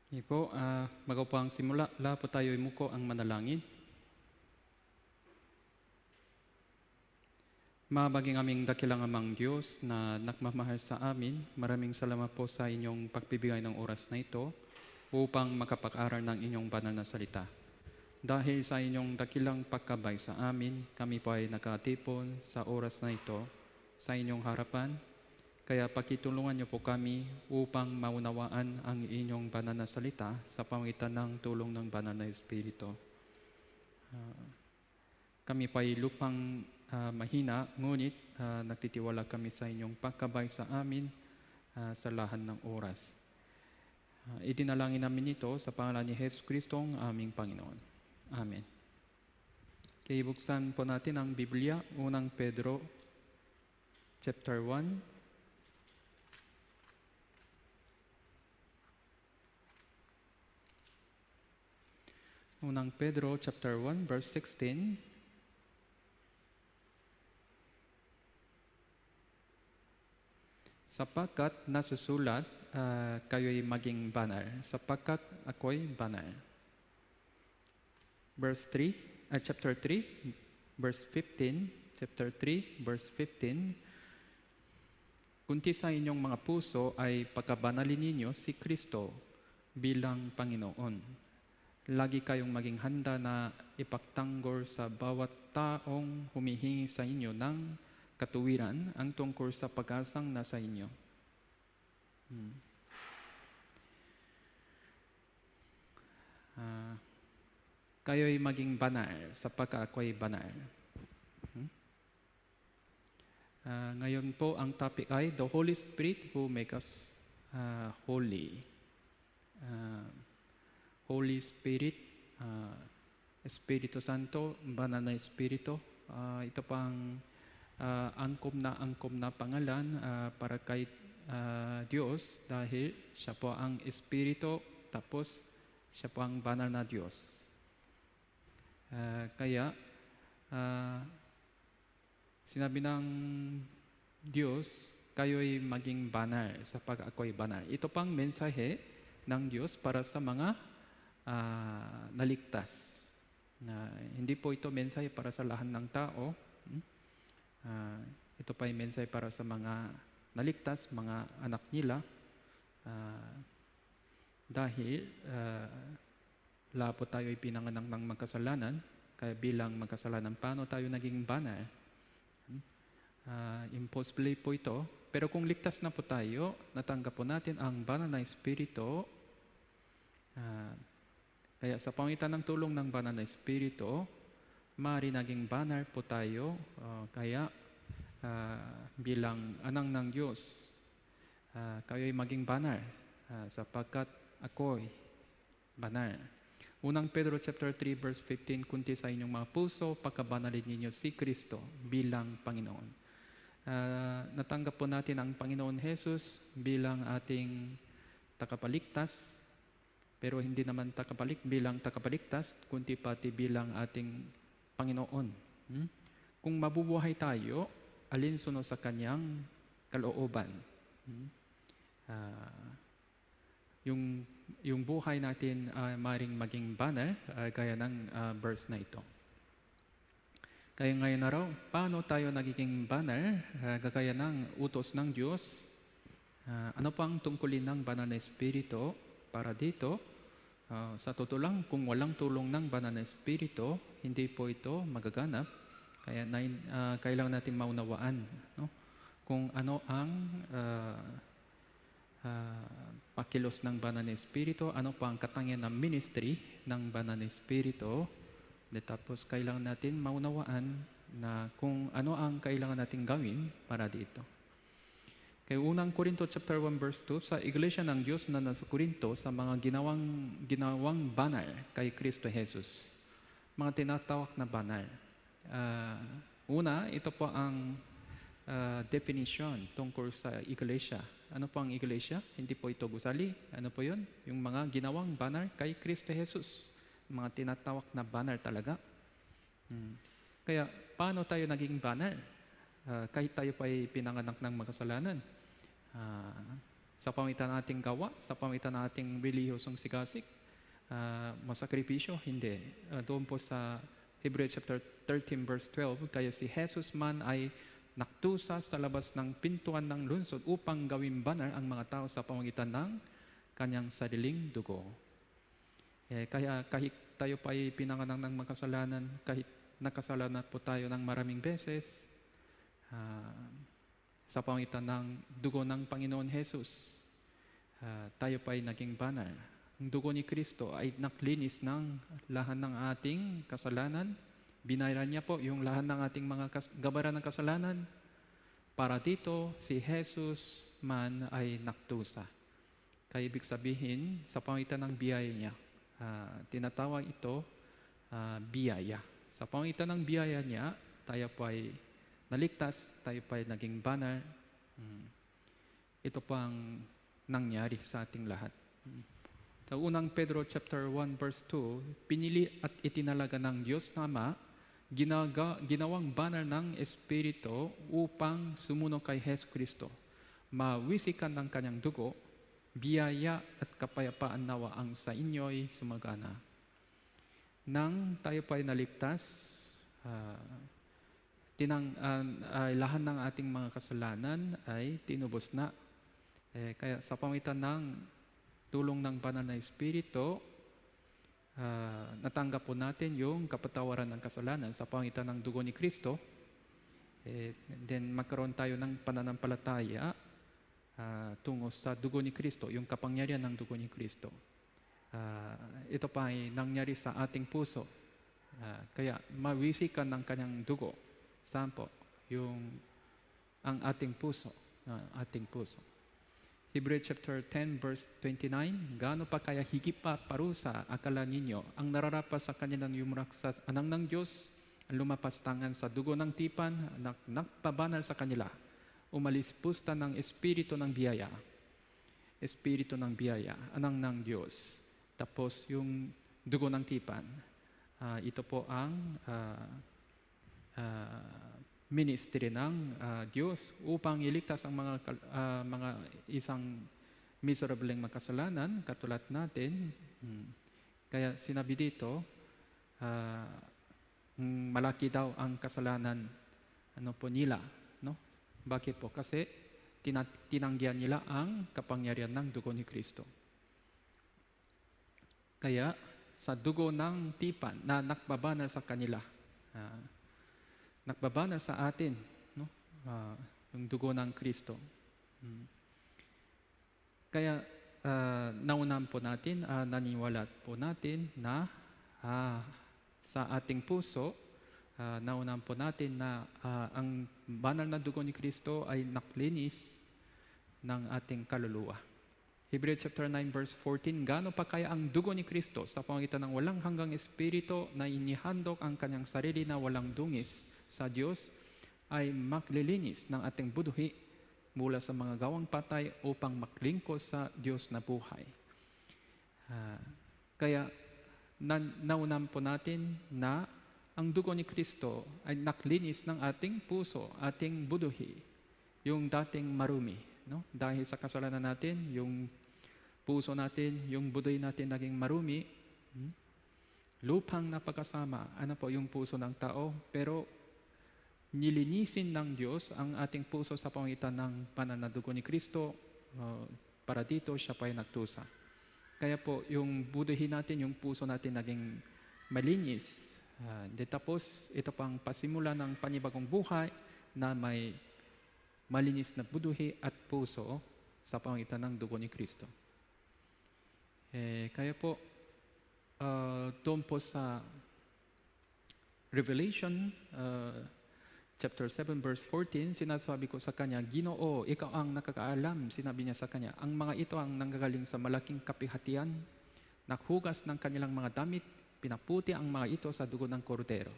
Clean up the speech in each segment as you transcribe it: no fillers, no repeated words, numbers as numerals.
Okay po, bago po ang simula, po tayo imuko ang manalangin. Mabaging aming dakilang amang Diyos na nagmamahal sa amin, maraming salamat po sa inyong pagbibigay ng oras na ito upang makapag-aral ng inyong banal na salita. Dahil sa inyong dakilang pagkabay sa amin, kami po ay nakatipon sa oras na ito sa inyong harapan. Kaya pakitulungan niyo po kami upang maunawaan ang inyong banal na salita sa pamagitan ng tulong ng banal na Espiritu. Kami po ay lupang mahina, ngunit nagtitiwala kami sa inyong pagkabay sa amin sa lahat ng oras. Idinalangin namin ito sa pangalan ni Jesus Kristo ang aming Panginoon. Amen. Kaya buksan po natin ang Biblia, unang Pedro, chapter 1. Unang Pedro, chapter 1, verse 16. Sapagkat nasusulat, kayo'y maging banal, sapagkat ako'y banal. Verse 3, chapter 3, verse 15, chapter 3, verse 15. Kunti sa inyong mga puso ay pagkabanalin ninyo si Kristo bilang Panginoon. Lagi kayong maging handa na ipagtanggol sa bawat taong humihingi sa inyo ng katuwiran ang tungkol sa pag-asang nasa inyo. Kayo'y maging banal sapagkat ako'y banal. Ngayon po ang topic ay the Holy Spirit who make us holy. Holy Spirit, Espiritu Santo, banal na Espiritu. Ito pang angkop na pangalan para kay Diyos dahil siya po ang Espiritu, tapos siya po ang banal na Diyos. Kaya sinabi ng Diyos, kayo'y maging banal sapagkat ako'y banal. Ito pang mensahe ng Diyos para sa mga naligtas. Hindi po ito mensahe para sa lahat ng tao. Ito pa ay mensahe para sa mga naligtas, mga anak nila. Dahil lahat po tayo ay pinanganak ng magkasalanan, kaya bilang magkasalanan, paano tayo naging banal? Impossible po ito. Pero kung ligtas na po tayo, natanggap po natin ang banal na Espiritu. Kaya sa pamagitan ng tulong ng banal na Espiritu, maaari naging banal po tayo. Kaya bilang anak ng Diyos, kayo'y maging banal sapagkat ako'y banal. Unang Pedro chapter 3 verse 15, kunti sa inyong mga puso, pagkabanalin ninyo si Kristo bilang Panginoon. Natanggap po natin ang Panginoon Jesus bilang ating tagapaligtas, pero hindi naman bilang tagapaligtas, kundi pati bilang ating Panginoon. Kung mabubuhay tayo, alinsunod sa Kanyang kalooban. Yung buhay natin maring maging banal, gaya ng verse na ito. Kaya ngayon araw, paano tayo nagiging banal, gaya ng utos ng Diyos? Ano pa ang tungkulin ng banal na Espiritu para dito? Sa totoo lang, kung walang tulong ng banal na Espiritu, hindi po ito magaganap. Kaya kailangan natin maunawaan kung ano ang pakilos ng banal na Espiritu, ano pa ang katangian ng ministry ng banal na Espiritu. Tapos kailangan natin maunawaan na kung ano ang kailangan natin gawin para dito. Kaya unang Korinto chapter 1 verse 2, sa iglesia ng Diyos na nasa Korinto, sa mga ginawang banal kay Kristo Jesus. Mga tinatawag na banal. Una, ito po ang definition tungkol sa iglesia. Ano po ang iglesia? Hindi po ito gusali. Ano po yun? Yung mga ginawang banal kay Kristo Jesus. Mga tinatawag na banal talaga. Kaya, paano tayo naging banal? Kahit tayo pa ay pinanganak ng makasalanan. Sa pamitan ng ating gawa, sa pamitan ng ating relihiyosong sigasig, masakripisyo, hindi. Doon po sa Hebrews chapter 13 verse 12, kaya si Jesus man ay naktusa sa labas ng pintuan ng lungsod upang gawing banal ang mga tao sa pamamagitan ng kanyang sariling dugo. Kaya kahit tayo pa ay pinanganak ng makasalanan, kahit nakasalanan po tayo ng maraming beses, sa pamamagitan ng dugo ng Panginoon Jesus, tayo pa ay naging banal. Ang dugo ni Kristo ay naglinis ng lahat ng ating kasalanan. Binayaran niya po yung lahat ng ating mga gabaran ng kasalanan. Para dito, si Jesus man ay naktusa. Kaya ibig sabihin, sa pamamagitan ng biyaya niya, tinatawag ito biyaya. Sa pamamagitan ng biyaya niya, tayo po ay naligtas, tayo pa ay naging banal. Ito po ang nangyari sa ating lahat. Sa unang Pedro chapter 1 verse 2, pinili at itinalaga ng Diyos na Ama, ginawang banal ng Espiritu upang sumunod kay Hesus Kristo. Mawisikan ng kanyang dugo, biyaya at kapayapaan nawa ang sa inyo'y sumagana. Nang tayo pa ay naligtas, lahat ng ating mga kasalanan ay tinubos na. Kaya sa pamamagitan ng tulong ng banal na Espiritu, natanggap po natin yung kapatawaran ng kasalanan sa pamamagitan ng dugo ni Kristo. Then magkaroon tayo ng pananampalataya tungo sa dugo ni Kristo, yung kapangyarihan ng dugo ni Kristo. Ito pa ay nangyari sa ating puso. Kaya mawisikan ng kanyang dugo. Saan po? Ang ating puso. Ating puso. Hebrews chapter 10 verse 29, gaano pa kaya higit pa parusa akala ninyo ang nararapat sa kanilang yumurak sa anang ng Diyos, ang lumapas tangan sa dugo ng tipan, nakpabanal sa kanila, umalis pusta ng Espiritu ng biyaya. Espiritu ng biyaya, anang ng Diyos. Tapos yung dugo ng tipan, ito po ang ministry ng Diyos upang iligtas ang mga isang miserableng makasalanan katulad natin. Kaya sinabi dito, malaki daw ang kasalanan nila, no? Bakit po? Kasi tinanggihan nila ang kapangyarihan ng dugo ni Kristo. Kaya sa dugo ng tipan na nakbabanal sa kanila, nakbabanal sa atin, no? Yung dugo ng Kristo. Kaya naunahan po natin, naniwala po natin na sa ating puso, naunahan po natin na ang banal na dugo ni Kristo ay naglinis ng ating kaluluwa. Hebrews chapter 9 verse 14, gaano pa kaya ang dugo ni Kristo sa pamamagitan ng walang hanggang Espiritu na inihandog ang kanyang sarili na walang dungis sa Diyos ay maglilinis ng ating buduhi mula sa mga gawang patay upang maglingkod sa Diyos na buhay. Kaya naunahan po natin na ang dugo ni Kristo ay naglinis ng ating puso, ating buduhi, yung dating marumi, no? Dahil sa kasalanan natin, yung puso natin, yung buduhi natin naging marumi. Lupang napagkasama, yung puso ng tao, pero nilinisin ng Diyos ang ating puso sa pamamagitan ng banal na dugo ni Kristo. Para dito, siya pa ay nagtusa. Kaya po, yung buduhi natin, yung puso natin naging malinis. Tapos, ito pang pasimula ng panibagong buhay na may malinis na buduhi at puso sa pamamagitan ng dugo ni Kristo. Kaya po, doon po sa Revelation chapter 7 verse 14, sinasabi ko sa kanya, Ginoo, ikaw ang nakakaalam, sinabi niya sa kanya, ang mga ito ang nanggagaling sa malaking kapihatian, naghugas ng kanilang mga damit, pinaputi ang mga ito sa dugo ng kordero.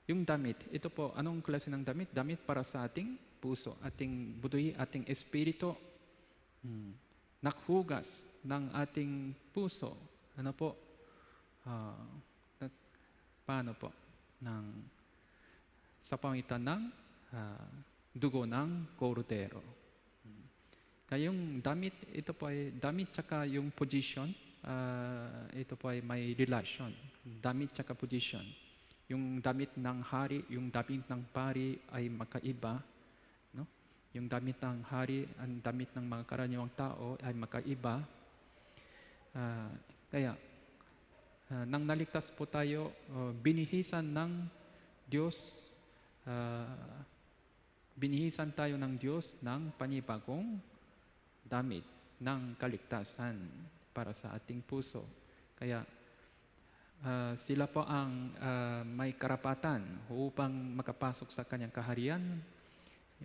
Yung damit, ito po, anong klase ng damit? Damit para sa ating puso, ating buduhi, ating espiritu. Naghugas ng ating puso. Paano po? Sa pamamagitan ng dugo ng kordero. Kaya yung damit, ito po ay damit tsaka yung position, ito po ay may relation. Damit tsaka position. Yung damit ng hari, yung damit ng pari ay magkaiba. No? Yung damit ng hari, ang damit ng mga karaniwang tao ay magkaiba. Kaya, nang naligtas po tayo, binihisan ng Diyos, binihisan tayo ng Diyos ng panibagong damit ng kaligtasan para sa ating puso. Kaya, sila po ang may karapatan upang makapasok sa kanyang kaharian.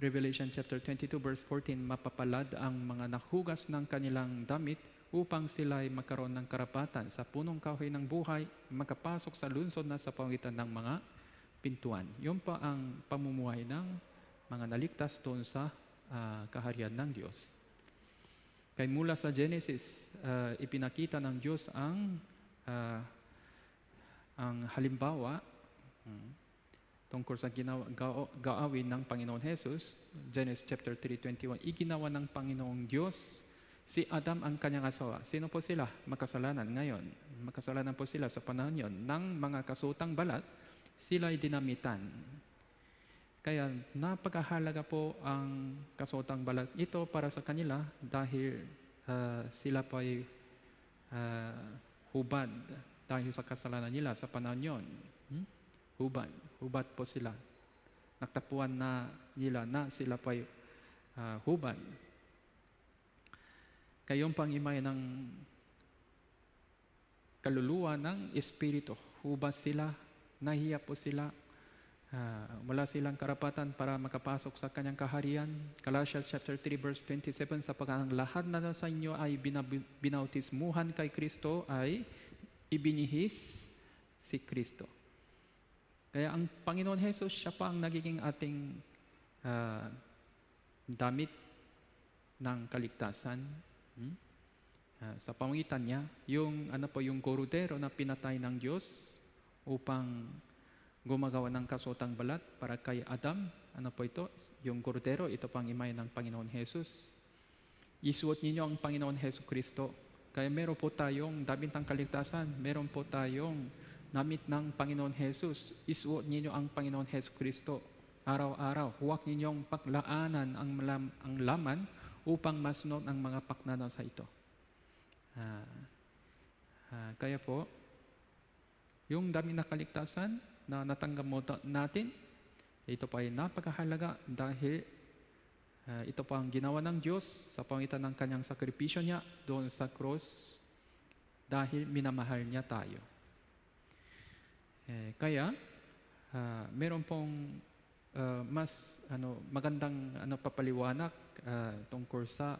Revelation chapter 22 verse 14, mapapalad ang mga nahugas ng kanilang damit upang sila ay magkaroon ng karapatan sa punong kahoy ng buhay, makapasok sa lungsod na sa pamamagitan ng mga pintuan. Yun pa ang pamumuhay ng mga naligtas doon sa kaharian ng Diyos. Kaya mula sa Genesis, ipinakita ng Diyos ang halimbawa tungkol sa gaawin ng Panginoon Jesus. Genesis chapter 3:21, iginawa ng Panginoong Diyos si Adam ang kanyang asawa. Sino po sila? Makasalanan ngayon. Makasalanan po sila sa panahon yon. Ng mga kasutang balat, sila ay dinamitan. Kaya napakahalaga po ang kasutang balat ito para sa kanila dahil sila po ay hubad dahil sa kasalanan nila sa panahon yon. Hubad po sila. Nagtapuan na nila na sila po ay hubad. Kayong pangimay ng kaluluwa ng Espiritu. Hubad sila, nahiya po sila, wala silang karapatan para makapasok sa kanyang kaharian. Colossians chapter 3 verse 27, sapagkat ang lahat na sa inyo ay binautismuhan kay Kristo ay ibinihis si Kristo. Kaya ang Panginoon Jesus, siya pa ang nagiging ating damit ng kaligtasan. Sa pamamagitan niya, yung korodero na pinatay ng Diyos upang gumagawa ng kasutang balat para kay Adam. Ito? Yung korodero, ito pang imay ng Panginoon Jesus. Isuot ninyo ang Panginoon Hesus Kristo. Kaya meron po tayong damit ng kaligtasan, meron po tayong damit ng Panginoon Jesus. Isuot ninyo ang Panginoon Hesus Kristo. Araw-araw, huwag ninyong paglaanan ang laman upang masunod ang mga paknanaw sa ito. Kaya po, yung damit na kaligtasan na natanggap natin, ito pa ay napakahalaga dahil ito pa ang ginawa ng Diyos sa pamamagitan ng kanyang sakripisyo niya doon sa cross dahil minamahal niya tayo. Kaya, meron pong mas magandang papaliwanag tungkol sa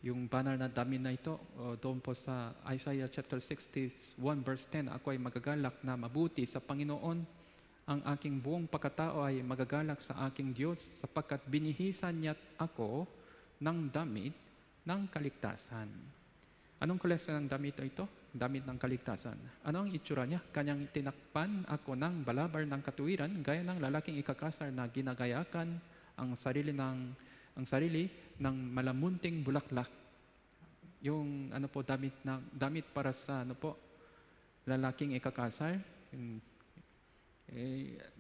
yung banal na damit na ito doon po sa Isaiah chapter 61 verse 10, ako ay magagalak na mabuti sa Panginoon, ang aking buong pagkatao ay magagalak sa aking Diyos sapagkat binihisan niya ako ng damit ng kaligtasan. Anong klase ng damit ito? Damit ng kaligtasan. Ano ang itsura niya? Kanyang tinakpan ako ng balabar ng katuwiran, gaya ng lalaking ikakasar na ginagayakan ang sarili ng malamunting bulaklak. Yung damit para sa lalaking ikakasar.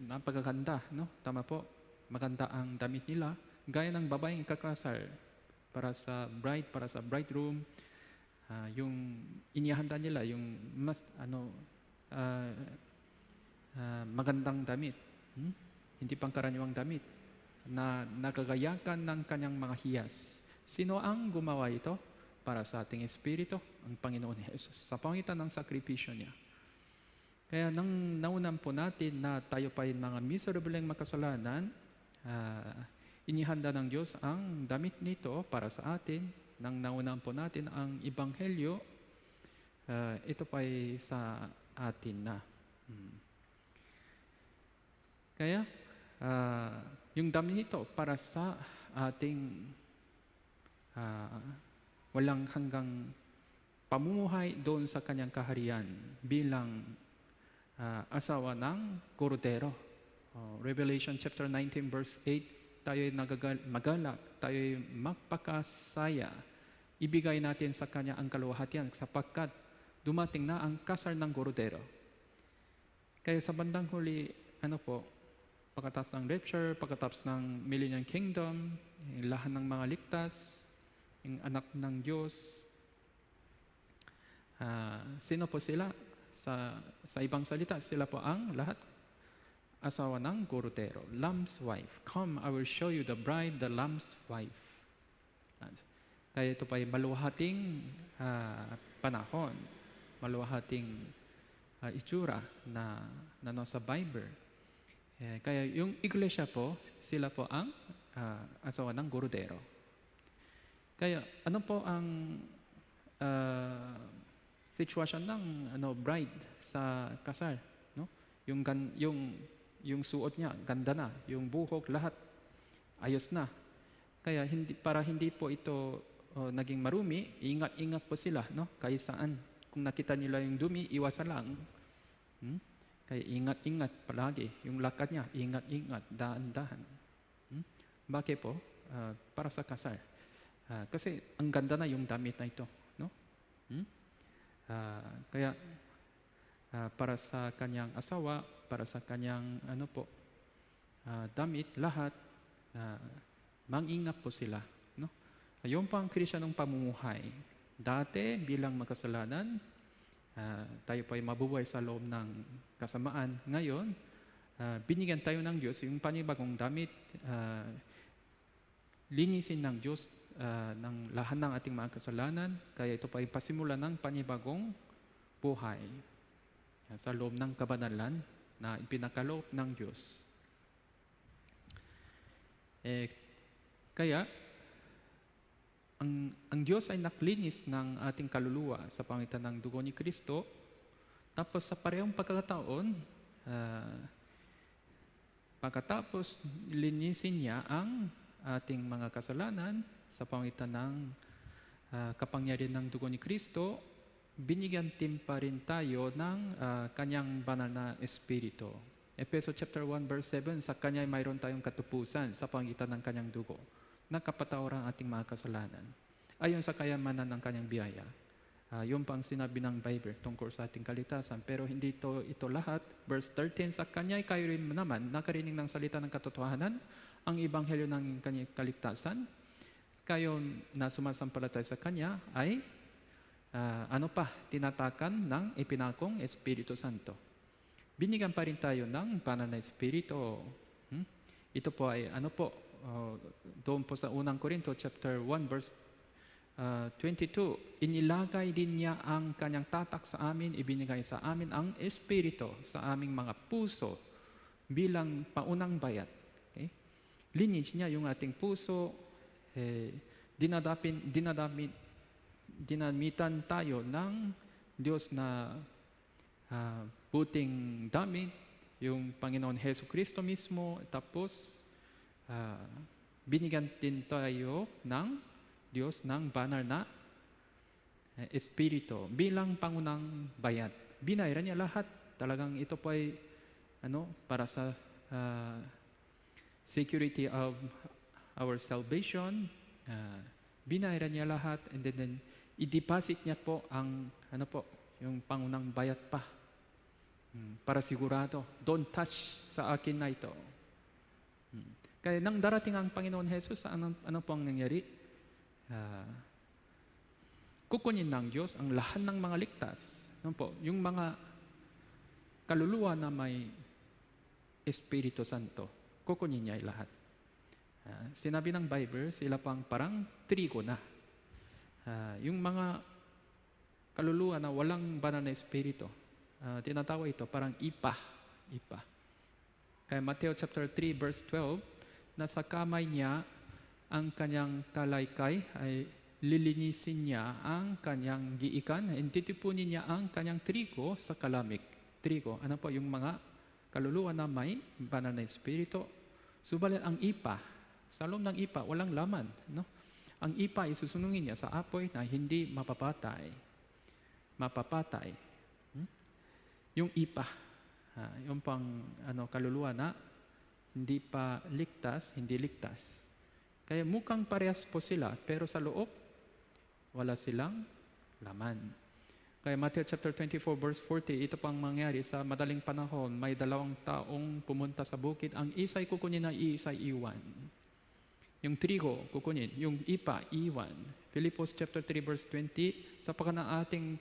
Napakaganda, no? Tama po. Maganda ang damit nila, gaya ng babaeng ikakasar para sa bride, para sa bridegroom. Yung inihanda nila, yung mas magandang damit, hindi pangkaraniwang damit na nagagayakan ng kanyang mga hiyas. Sino ang gumawa ito? Para sa ating espiritu, ang Panginoon Jesus, sa pamamagitan ng sakripisyo niya. Kaya nang naunan po natin na tayo pa ay mga miserableng makasalanan, inihanda ng Diyos ang damit nito para sa atin. Nang naunan po natin ang Ebanghelyo, ito pa ay sa atin na. Kaya, yung damit nito para sa ating walang hanggang pamumuhay doon sa kanyang kaharian bilang asawa ng korodero. Revelation chapter 19 verse 8, tayo'y magalak, tayo'y magpakasaya, ibigay natin sa Kanya ang kaluwalhatian sapagkat dumating na ang kasal ng Kordero. Kaya sa bandang huli, pagkatapos ng rapture, pagkatapos ng Millennium Kingdom, yung lahat ng mga ligtas, yung anak ng Diyos, sino po sila? Sa ibang salita, sila po ang lahat asawa ng Kordero, Lamb's wife. Come, I will show you the bride, the Lamb's wife. Kaya ito pa ay maluwahating panahon, maluwahating itsura na nasa Bible. Kaya yung iglesia po, sila po ang asawa ng Kordero. Kaya ano po ang sitwasyon ng bride sa kasal? No? Yung suot niya, ganda na. Yung buhok, lahat, ayos na. Kaya para hindi po ito naging marumi, ingat-ingat po sila, no? Kahit saan. Kung nakita nila yung dumi, iwasan lang. Kaya ingat-ingat palagi. Yung lakad niya, ingat-ingat, daan-dahan. Bakit po? Para sa kasal. Kasi ang ganda na yung damit na ito, no? Kaya para sa kanyang asawa, para sa kanyang damit, lahat, mangingat po sila, no? Yung pang Kristiyanong pamumuhay. Dati bilang makasalanan, tayo pa ay mabubuhay sa loob ng kasamaan. Ngayon, binigyan tayo ng Diyos yung panibagong damit, linisin ng Diyos ng lahat ng ating mga kasalanan. Kaya ito pa ay pasimula ng panibagong buhay sa loob ng kabanalan na ipinakaloob ng Diyos. Kaya, ang Diyos ay naglinis ng ating kaluluwa sa pangitan ng dugo ni Kristo. Tapos sa parehong pagkakataon, pagkatapos linisin niya ang ating mga kasalanan sa pangitan ng kapangyarihan ng dugo ni Kristo, binigyan din pa rin tayo ng kanyang banal na Espiritu. Efeso chapter 1 verse 7, sa kanya ay mayroon tayong katupusan sa pangitan ng kanyang dugo, nakapatawaran ang ating mga kasalanan ayon sa kayamanan ng kanyang biyaya. Yun pang sinabi ng Bible tungkol sa ating kaligtasan. Pero hindi ito lahat. Verse 13, sa kanya ay kayo rin naman nakarinig ng salita ng katotohanan, ang ebanghelyo ng kanyang kaligtasan. Kayo na sumasampalataya sa kanya ay tinatakan ng ipinakong Espiritu Santo. Binigyan pa rin tayo ng banal na Espiritu. Ito po ay doon po sa unang Korinto chapter 1 verse 22, inilagay din niya ang kanyang tatak sa amin, ibinigay sa amin ang Espiritu sa aming mga puso bilang paunang bayat. Okay? Linis niya yung ating puso, dinamitan tayo ng Diyos na puting damit, yung Panginoon Hesus Kristo mismo, tapos binigyan din tayo ng Diyos ng banal na Espiritu bilang pangunang bayat. Binayran niya lahat. Talagang ito po ay para sa security of our salvation. Binayran niya lahat, and then i-deposit niya po ang yung pangunang bayat pa. Para sigurado, don't touch sa akin na ito. Kaya nang darating ang Panginoon Hesus, ano po ang nangyari? Kukunin ng Diyos ang lahat ng mga ligtas. Yung mga kaluluwa na may Espiritu Santo, kukunin niya lahat. Sinabi ng Bible, sila pang parang trigo na. Yung mga kaluluwa na walang banal na Espiritu, tinatawag ito parang ipa. Kaya Mateo chapter 3 verse 12, nasa kamay niya ang kanyang kalaykay, ay lilinisin niya ang kanyang giikan, and titipunin niya ang kanyang trigo sa kalamik. Trigo, yung mga kaluluwa na may banal na Espiritu. Subalit ang ipa, sa loob ng ipa, walang laman. No? Ang ipa ay susunungin niya sa apoy na hindi mapapatay. Yung ipa, yung pang kaluluwa na hindi pa ligtas, hindi ligtas. Kaya mukhang parehas po sila, pero sa loob, wala silang laman. Kaya Matthew chapter 24 verse 40, ito pang mangyari sa madaling panahon, may 2 taong pumunta sa bukid, ang isa'y kukunin na isa'y iwan. Yung trigo, kukunin. Yung ipa, iwan. Philippians chapter 3 verse 20, sapagkat ng ating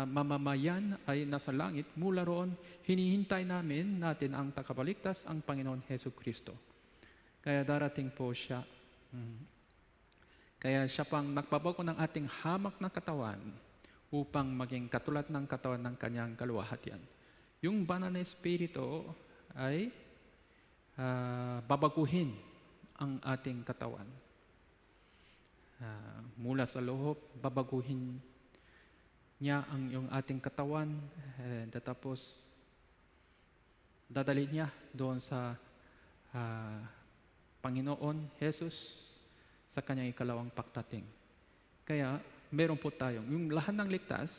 mamamayan ay nasa langit, mula roon, hinihintay natin ang tagapagligtas, ang Panginoon Hesus Kristo. Kaya darating po siya. Kaya siya pang nagbabago ng ating hamak na katawan upang maging katulad ng katawan ng kanyang kaluwalhatian. Yung banal na espiritu ay babaguhin ang ating katawan. Mula sa loob, babaguhin niya yung ating katawan, tapos dadalhin niya doon sa Panginoon Jesus sa kanyang ikalawang pagdating. Kaya meron po tayong, yung lahat ng ligtas,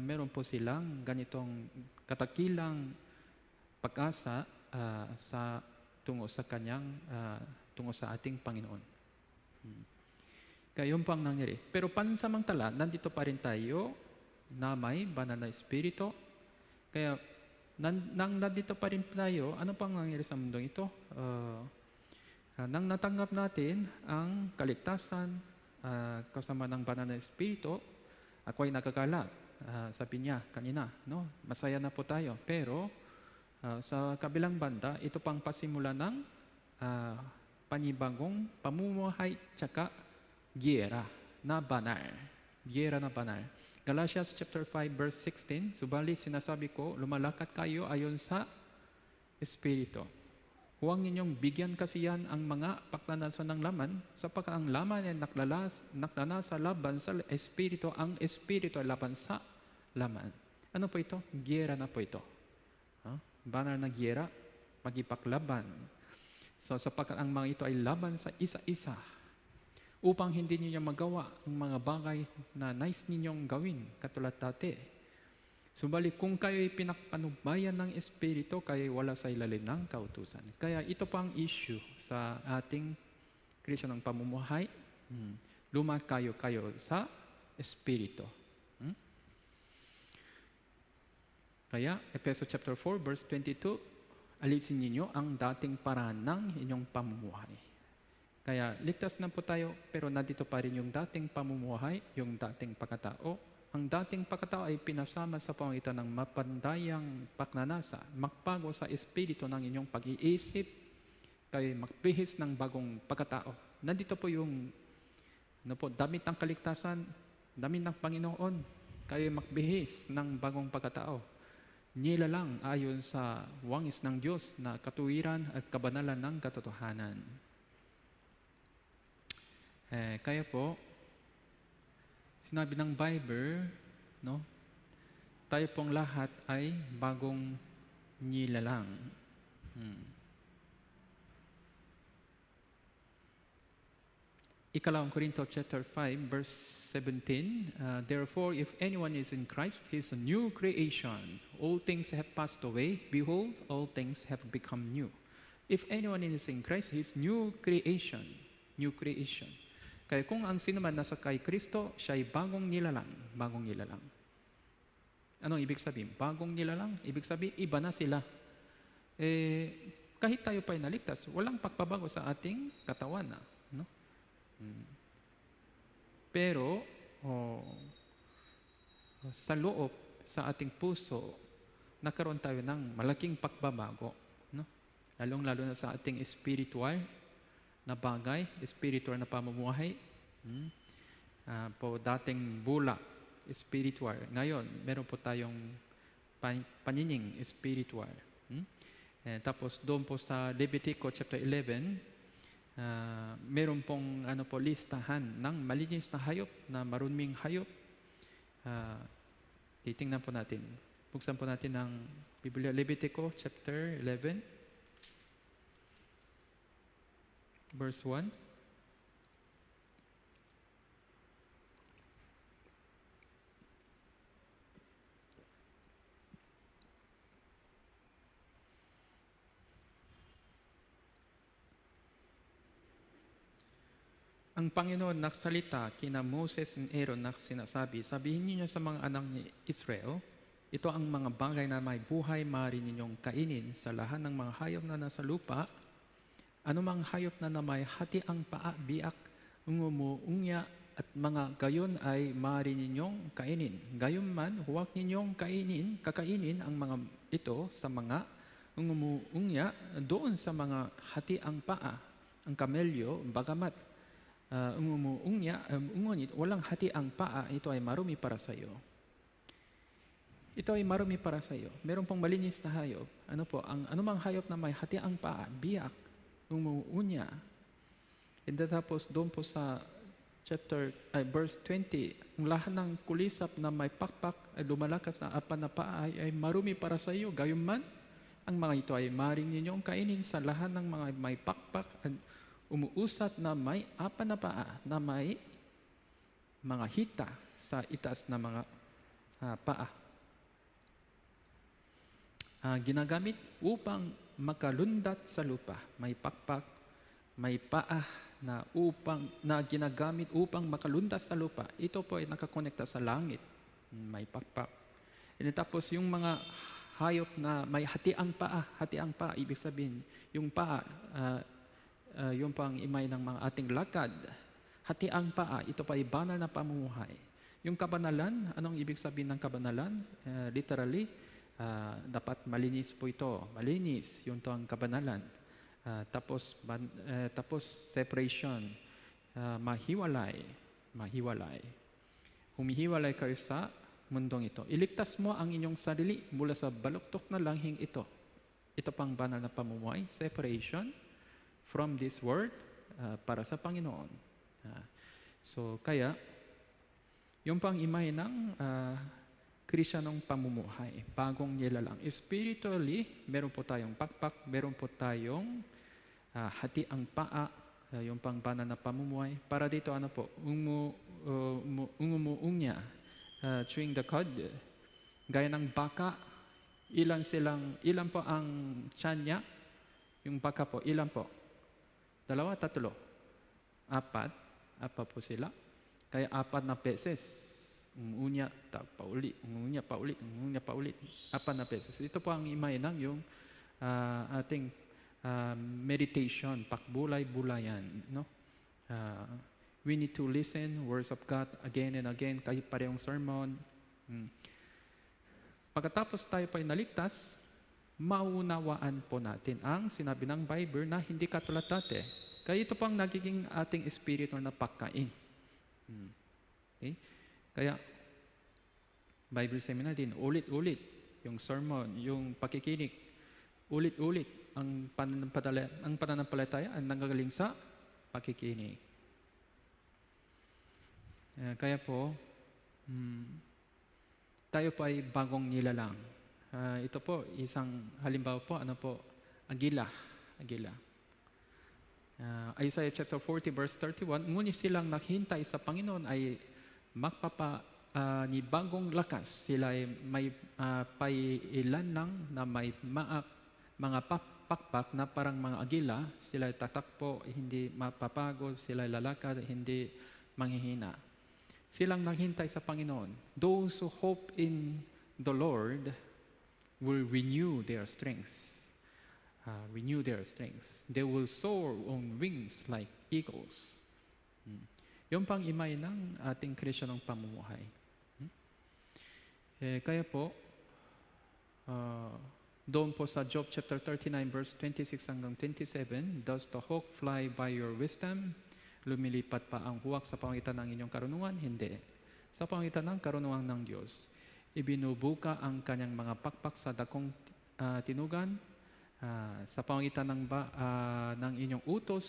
meron po silang ganitong katakilang pag-asa tungo sa ating Panginoon. Kaya yun pang nangyari. Pero pansamantala, nandito pa rin tayo na may banal na espiritu. Kaya nandito pa rin tayo, ano pang nangyari sa mundong ito? Nang natanggap natin ang kaligtasan kasama ng banal na espiritu, ako ay nagagalak. Sabi niya kanina, no? Masaya na po tayo. Pero sa kabilang banda, ito pang pasimula ng panibagong pamumuhay tsaka giyera na banal. Giyera na banal. Galatians chapter 5 verse 16, subalit sinasabi ko, lumalakad kayo ayon sa Espiritu. Huwag ninyong bigyan kasiyan ang mga pagnanasa ng laman, sapagkat ang laman ay naklanasa laban sa Espiritu, ang Espiritu ay laban sa laman. Ano po ito? Giyera na po ito. Banal na giyera, magipaklaban. So sapagkat ang mga ito ay laban sa isa-isa, upang hindi ninyo magawa ang mga bagay na nais ninyong gawin, katulad dati. Subalit kung kayo'y pinakpanubayan ng Espiritu, kayo'y wala sa ilalim ng kautusan. Kaya ito pang issue sa ating Kristiyanong pamumuhay. Lumakayo kayo sa Espiritu. Kaya, Efeso chapter 4, verse 22, alisin ninyo ang dating paraan ng inyong pamumuhay. Kaya, ligtas na po tayo, pero nandito pa rin yung dating pamumuhay, yung dating pagkatao. Ang dating pagkatao ay pinasama sa pamagitan ng mapandayang pagnanasa, magbago sa espiritu ng inyong pag-iisip, kayo magbihis ng bagong pagkatao. Nandito po yung damit ng kaligtasan, damit ng Panginoon, kayo magbihis ng bagong pagkatao. Nilalang ayon sa wangis ng Diyos na katuwiran at kabanalan ng katotohanan. Kaya po, sinabi ng Bible, no, tayo pong lahat ay bagong nilalang. Ikalawang Korinto chapter 5 verse 17, therefore if anyone is in Christ, he is a new creation. All things have passed away, behold, all things have become new. If anyone is in Christ, he is new creation. New creation. Kaya kung ang sino man nasa kay Kristo, siya ay bagong nilalang. Bagong nilalang. Anong ibig sabihin? Bagong nilalang. Ibig sabihin, iba na sila. Kahit tayo pa ay naligtas, walang pagbabago sa ating katawan. No? Pero, sa loob, sa ating puso, nakaroon tayo ng malaking pagbabago. No? Lalong-lalo na sa ating spiritual na bagay, spiritual na pamumuhay. Po dating bulak, spiritual. Ngayon, meron po tayong panining, spiritual. Tapos doon po sa Levitico chapter 11, meron pong listahan ng malinis na hayop, na maruming hayop. Titingnan po natin. Buksan po natin ang Biblia, Levitico chapter 11. Verse 1. ang Panginoon nagsalita kina Moses and Aaron na sinasabi, sabihin niyo sa mga anak ni Israel, ito ang mga bagay na may buhay, maaari ninyong kainin sa lahat ng mga hayop na nasa lupa. Anumang hayop na may hati ang paa, biak, ungumo, ungya, at mga gayon ay maaari ninyong kainin. Gayon man, huwag ninyong kakainin ang mga ito sa mga ungumo, ungya, doon sa mga hati ang paa, ang kamelyo, bagamat ngunit walang hati ang paa, ito ay marumi para sa iyo. Ito ay marumi para sa iyo. Meron pong malinis na hayop. Ang anumang hayop na may hati ang paa, biyak, umuunya. And tapos doon po sa verse 20, ang lahat ng kulisap na may pakpak ay lumalakas na apan na paa ay marumi para sa iyo. Gayunman, ang mga ito ay maring ninyong kainin sa lahat ng mga may pakpak at umuusat na may apan na paa na may mga hita sa itaas na mga paa. Ginagamit upang makalundat sa lupa. May pakpak, may paa na ginagamit upang makalundat sa lupa. Ito po ay nakakonekta sa langit. May pakpak. And tapos yung mga hayop na may hati ang paa, ibig sabihin, yung paa, yung pang imay ng mga ating lakad. Hati ang paa, ito pa ay banal na pamumuhay. Yung kabanalan, anong ibig sabihin ng kabanalan? Literally, dapat malinis po ito. Malinis, yun to ang kabanalan. Tapos separation, mahiwalay. Humihiwalay kayo sa mundong ito. Iligtas mo ang inyong sarili mula sa baluktok na langhing ito. Ito pang banal na pamumuhay, separation from this world para sa Panginoon. So kaya, yung pang imay ng Kristiyanong pamumuhay, bagong nilalang. Spiritually, meron po tayong pakpak, meron po tayong hati ang paa, yung pang banal na pamumuhay. Para dito, umuungya, chewing the cud, gaya ng baka, ilan po ang tiyan niya? Yung baka po, ilan po? 2, 3, 4 po sila. Kaya 4 na beses. Umuunya, paulit, umuunya, paulit. 4 na beses. Ito po ang imay ng yung ating meditation, pakbulay-bulayan. No? We need to listen, words of God, again and again, kahit parehong sermon. Pagkatapos tayo po ay naligtas, maunawaan po natin ang sinabi ng Bible na hindi katulad dati. Kaya ito pang nagiging ating espiritu na pagkain. Okay? Kaya, Bible seminar din, ulit-ulit yung sermon, yung pakikinig, ulit-ulit ang pananampalataya ang nanggagaling sa pakikinig. Kaya po, tayo po ay bagong nilalang. Ito po, isang halimbawa po, agila. Isaiah chapter 40 verse 31, ngunit silang naghintay sa Panginoon ay bagong lakas. Sila ay may pailanang na may mga pakpak na parang mga agila. Sila ay tatakpo, hindi mapapagod. Sila ay lalakad, hindi manghihina. Silang naghintay sa Panginoon. Those who hope in the Lord will renew their strength. They will soar on wings like eagles. Yung pang imay ng ating Kristiyanong pamumuhay. Kaya po, doon po sa Job chapter 39 verse 26 hanggang 27, does the hawk fly by your wisdom? Lumilipat pa ang huwak sa pangitan ng inyong karunungan? Hindi. Sa pangitan ng karunungan ng Diyos, ibinubuka ang kanyang mga pakpak sa dakong tinugan, sa pangitan ng inyong utos,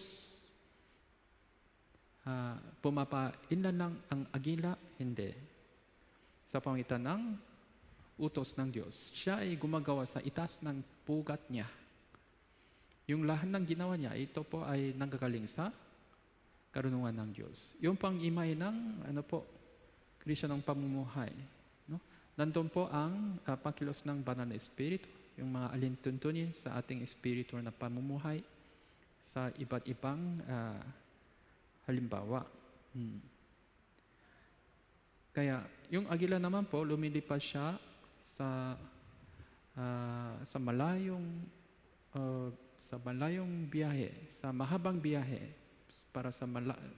pumapainlan lang ang agila? Hindi. Sa pangitan ng utos ng Diyos, siya ay gumagawa sa itaas ng pugat niya. Yung lahat ng ginawa niya, ito po ay nanggagaling sa karunungan ng Diyos. Yung pang imay ng Kristiyanong pamumuhay. No? Nandun po ang pakilos ng banal na espiritu, yung mga alintuntunin sa ating espiritu na pamumuhay sa iba't ibang halimbawa. Kaya yung agila naman po, lumilipas siya sa malayong biyahe, sa mahabang biyahe para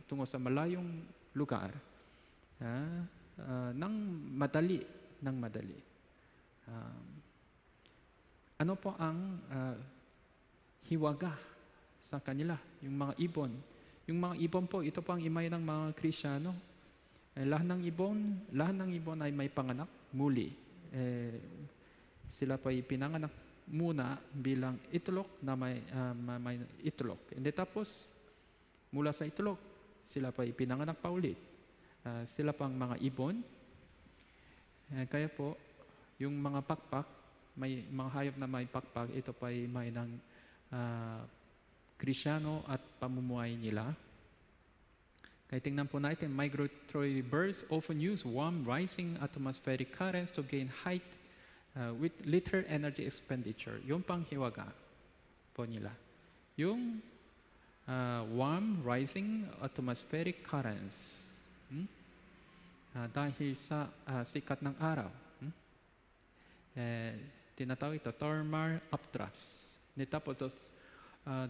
tungo sa malayong lugar, ng madali. Ano po ang hiwaga sa kanila? Yung mga ibon. Yung mga ibon po, ito po ang imay ng mga Kristiyano. Lahat ng ibon ay may panganak muli. Sila po ay pinanganak muna bilang itlog na may itlog. Hindi tapos, mula sa itlog, sila po ay pinanganak pa ulit. Sila pang mga ibon. Kaya po, yung mga pakpak, may mga hayop na may pakpak, ito pa ay may ng Kristiyano at pamumuhay nila. Kaya tingnan po natin, migratory birds often use warm rising atmospheric currents to gain height with little energy expenditure. Yung panghiwaga po nila. Yung warm rising atmospheric currents. Dahil sa sikat ng araw. Tinatawag ito, thermal updrafts. Tapos,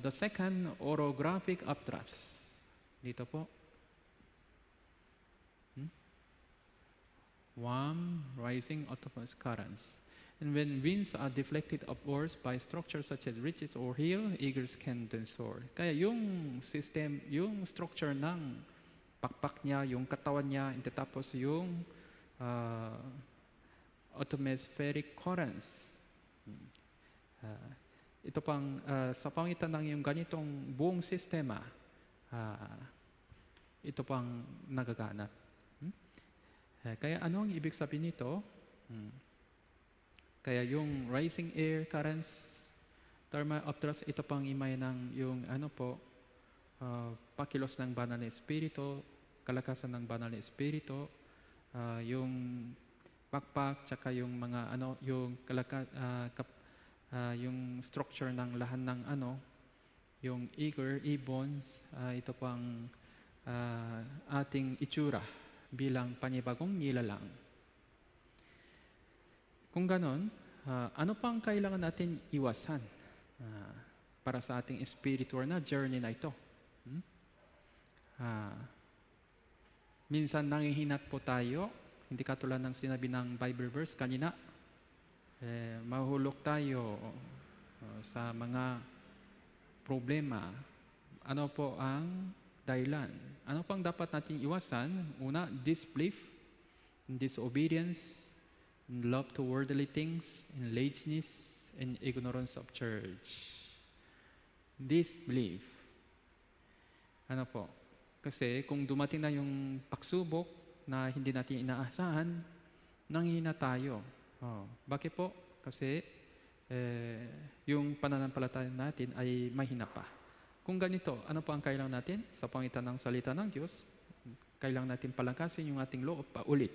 the second, orographic updrafts. Dito po. Warm, rising atmospheric currents. And when winds are deflected upwards by structures such as ridges or hill, eagles can then soar. Kaya yung system, yung structure ng pakpak niya, yung katawan niya, and tapos yung atmospheric currents. Ito pang sa pangitan ng yung ganitong buong sistema, ito pang nagaganap. Kaya ano ang ibig sabihin nito? Kaya yung rising air currents, thermal updrafts, ito pang imay ng yung pakilos ng banal na espiritu, kalakasan ng banal na espiritu, yung pakpak, tsaka yung mga yung structure ng lahat ng yung eagle, ibon, ito pang ating itsura bilang panibagong nilalang. Kung ganon, ano pang kailangan natin iwasan para sa ating spiritual na journey na ito? Minsan nangihinat po tayo, hindi katulad ng sinabi ng Bible verse kanina, mahulog tayo sa mga problema. Ano po ang dahilan? Ano pang dapat natin iwasan? Una, disbelief, disobedience, love to worldly things, and laziness, and ignorance of church. Disbelief. Ano po? Kasi kung dumating na yung pagsubok na hindi natin inaasahan, nanghina tayo. Bakit po? Kasi yung pananampalataya natin ay mahina pa. Kung ganito, ano po ang kailangan natin? Sa pangitan ng salita ng Diyos, kailangan natin palakasin yung ating loob pa ulit.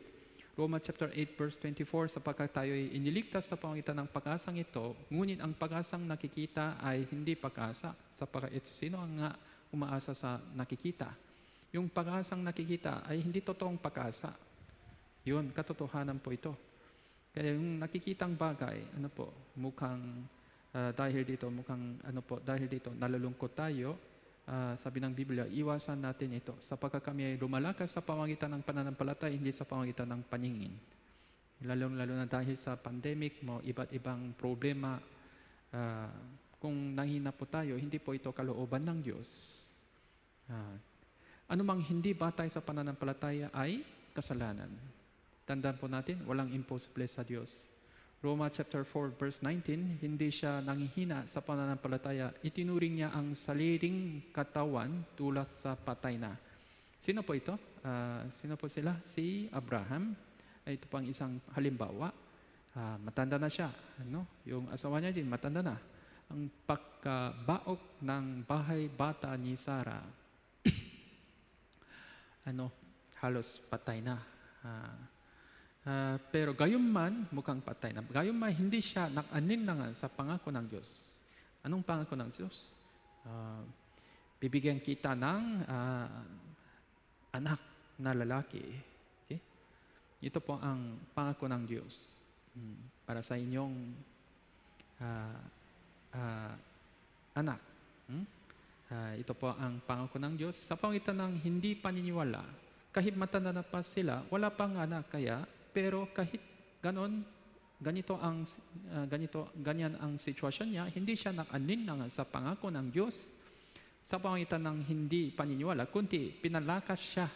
Romans chapter 8 verse 24, sapagkat tayo ay iniligtas sa pangitan ng pag-asang ito, ngunit ang pag-asang nakikita ay hindi pag-asa, sapagkat sino ang nga umaasa sa nakikita? Yung pag-asang nakikita ay hindi totoong pag-asa. Yun, katotohanan po ito. Kaya yung nakikitang bagay, dahil dito nalulungkot tayo, sabi ng Biblia, iwasan natin ito sapagkat kami ay lumalakas sa pamamagitan ng pananampalataya, hindi sa pamamagitan ng paningin. Lalo na dahil sa pandemic, iba't ibang problema, kung nanghina po tayo, hindi po ito kalooban ng Diyos. Anumang hindi batay sa pananampalataya ay kasalanan. Tandaan po natin, walang imposible sa Diyos. Romans chapter 4 verse 19, hindi siya nanghihina sa pananampalataya. Itinuring niya ang sariling katawan tulad sa patay na. Sino po ito? Sino po sila? Si Abraham. Ito pang isang halimbawa. Matanda na siya. Yung asawa niya din, matanda na. Ang pagkabaok ng bahay bata ni Sarah, halos patay na. Pero gayon man, mukhang patay na. Gayon man, hindi siya nakaninlangan sa pangako ng Diyos. Anong pangako ng Diyos? Bibigyan kita ng anak na lalaki. Okay? Ito po ang pangako ng Diyos para sa inyong anak. Ito po ang pangako ng Diyos. Sa pangitan ng hindi paniniwala, kahit matanda na pa sila, wala pang anak kaya, pero kahit ganyan ang sitwasyon niya, hindi siya nakaninlang sa pangako ng Diyos. Sa pangitan ng hindi paniniwala, kundi pinalakas siya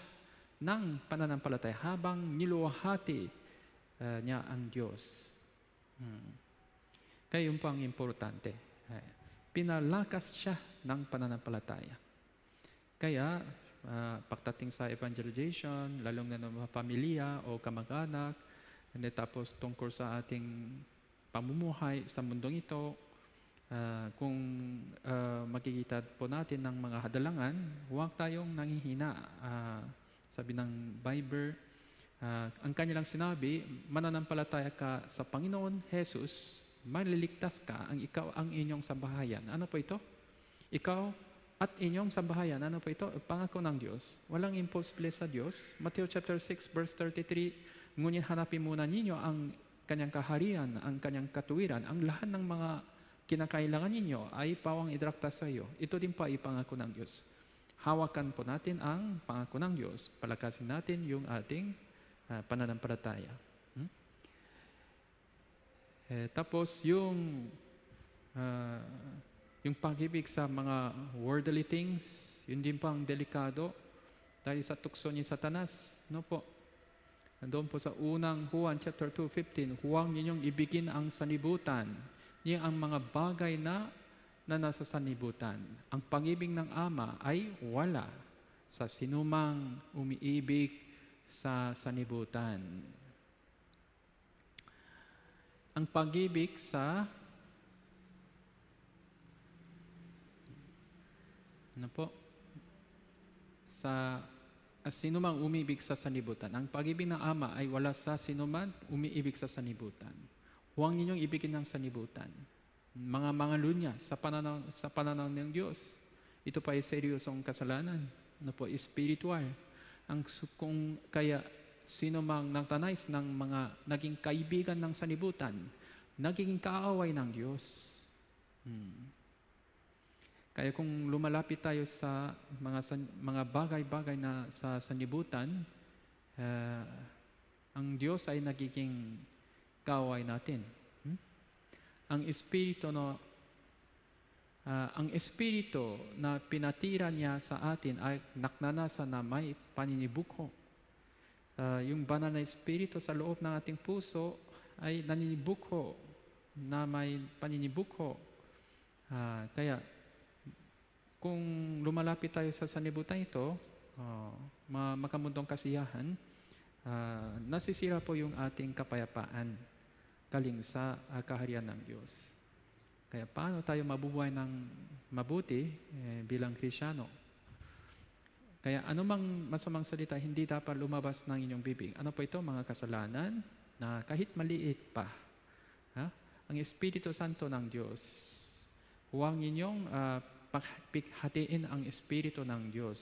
ng pananampalataya habang niluwahati niya ang Diyos. Kaya yun po ang importante. Pinalakas siya ng pananampalataya. Kaya, pagdating sa evangelization, lalong na ng mga pamilya o kamag-anak, tapos tungkol sa ating pamumuhay sa mundong ito, kung makikita po natin ng mga hadalangan, huwag tayong nanghihina. Sabi ng Bible, ang kanilang sinabi, mananampalataya ka sa Panginoon Jesus, maliligtas ka, ikaw ang inyong sambahayan. Ano po ito? Ikaw at inyong sambahayan. Ano po ito? Pangako ng Diyos. Walang imposible sa Diyos. Matthew chapter 6 verse 33, ngunit hanapin muna ninyo ang kanyang kaharian, ang kanyang katuwiran. Ang lahat ng mga kinakailangan ninyo ay pawang idrakta sa iyo. Ito din po ay pangako ng Diyos. Hawakan po natin ang pangako ng Diyos. Palakasin natin yung ating pananampalataya. Tapos yung pag-ibig sa mga worldly things, yun din po ang delikado dahil sa tukso ni Satanas. No po? Doon po sa unang Juan chapter 2:15, huwag ninyong ibigin ang sanibutan. Yan ang mga bagay na nasa sanibutan. Ang pag-ibig ng Ama ay wala sa sinumang umiibig sa sanibutan. Ang pag-ibig sa sinumang umibig sa sanibutan. Ang pag-ibig ng Ama ay wala sa sinuman umiibig sa sanibutan. Huwag ninyong ibigin ng sanibutan. Mga lunya sa pananaw ng Diyos. Ito pa ay seryosong kasalanan. Spiritual. Kung kaya sino mang nagtanais ng mga naging kaibigan ng sanibutan, nagiging kaaway ng Diyos. Kaya kung lumalapit tayo sa mga bagay-bagay na sa sanibutan, ang Diyos ay nagiging kaaway natin. Ang espiritu na pinatira niya sa atin ay naknanasa na may paninibukho. Yung banal na espiritu sa loob ng ating puso ay naninibukho, na may paninibukho. Kaya kung lumalapit tayo sa sanibutan ito, makamundong kasiyahan, nasisira po yung ating kapayapaan galing sa kaharian ng Diyos. Kaya paano tayo mabubuhay ng mabuti bilang Kristiyano? Kaya anumang masamang salita hindi dapat lumabas ng inyong bibig. Ano po ito? Mga kasalanan na kahit maliit pa. Ang Espiritu Santo ng Diyos, huwag ninyong hatiin ang Espiritu ng Diyos.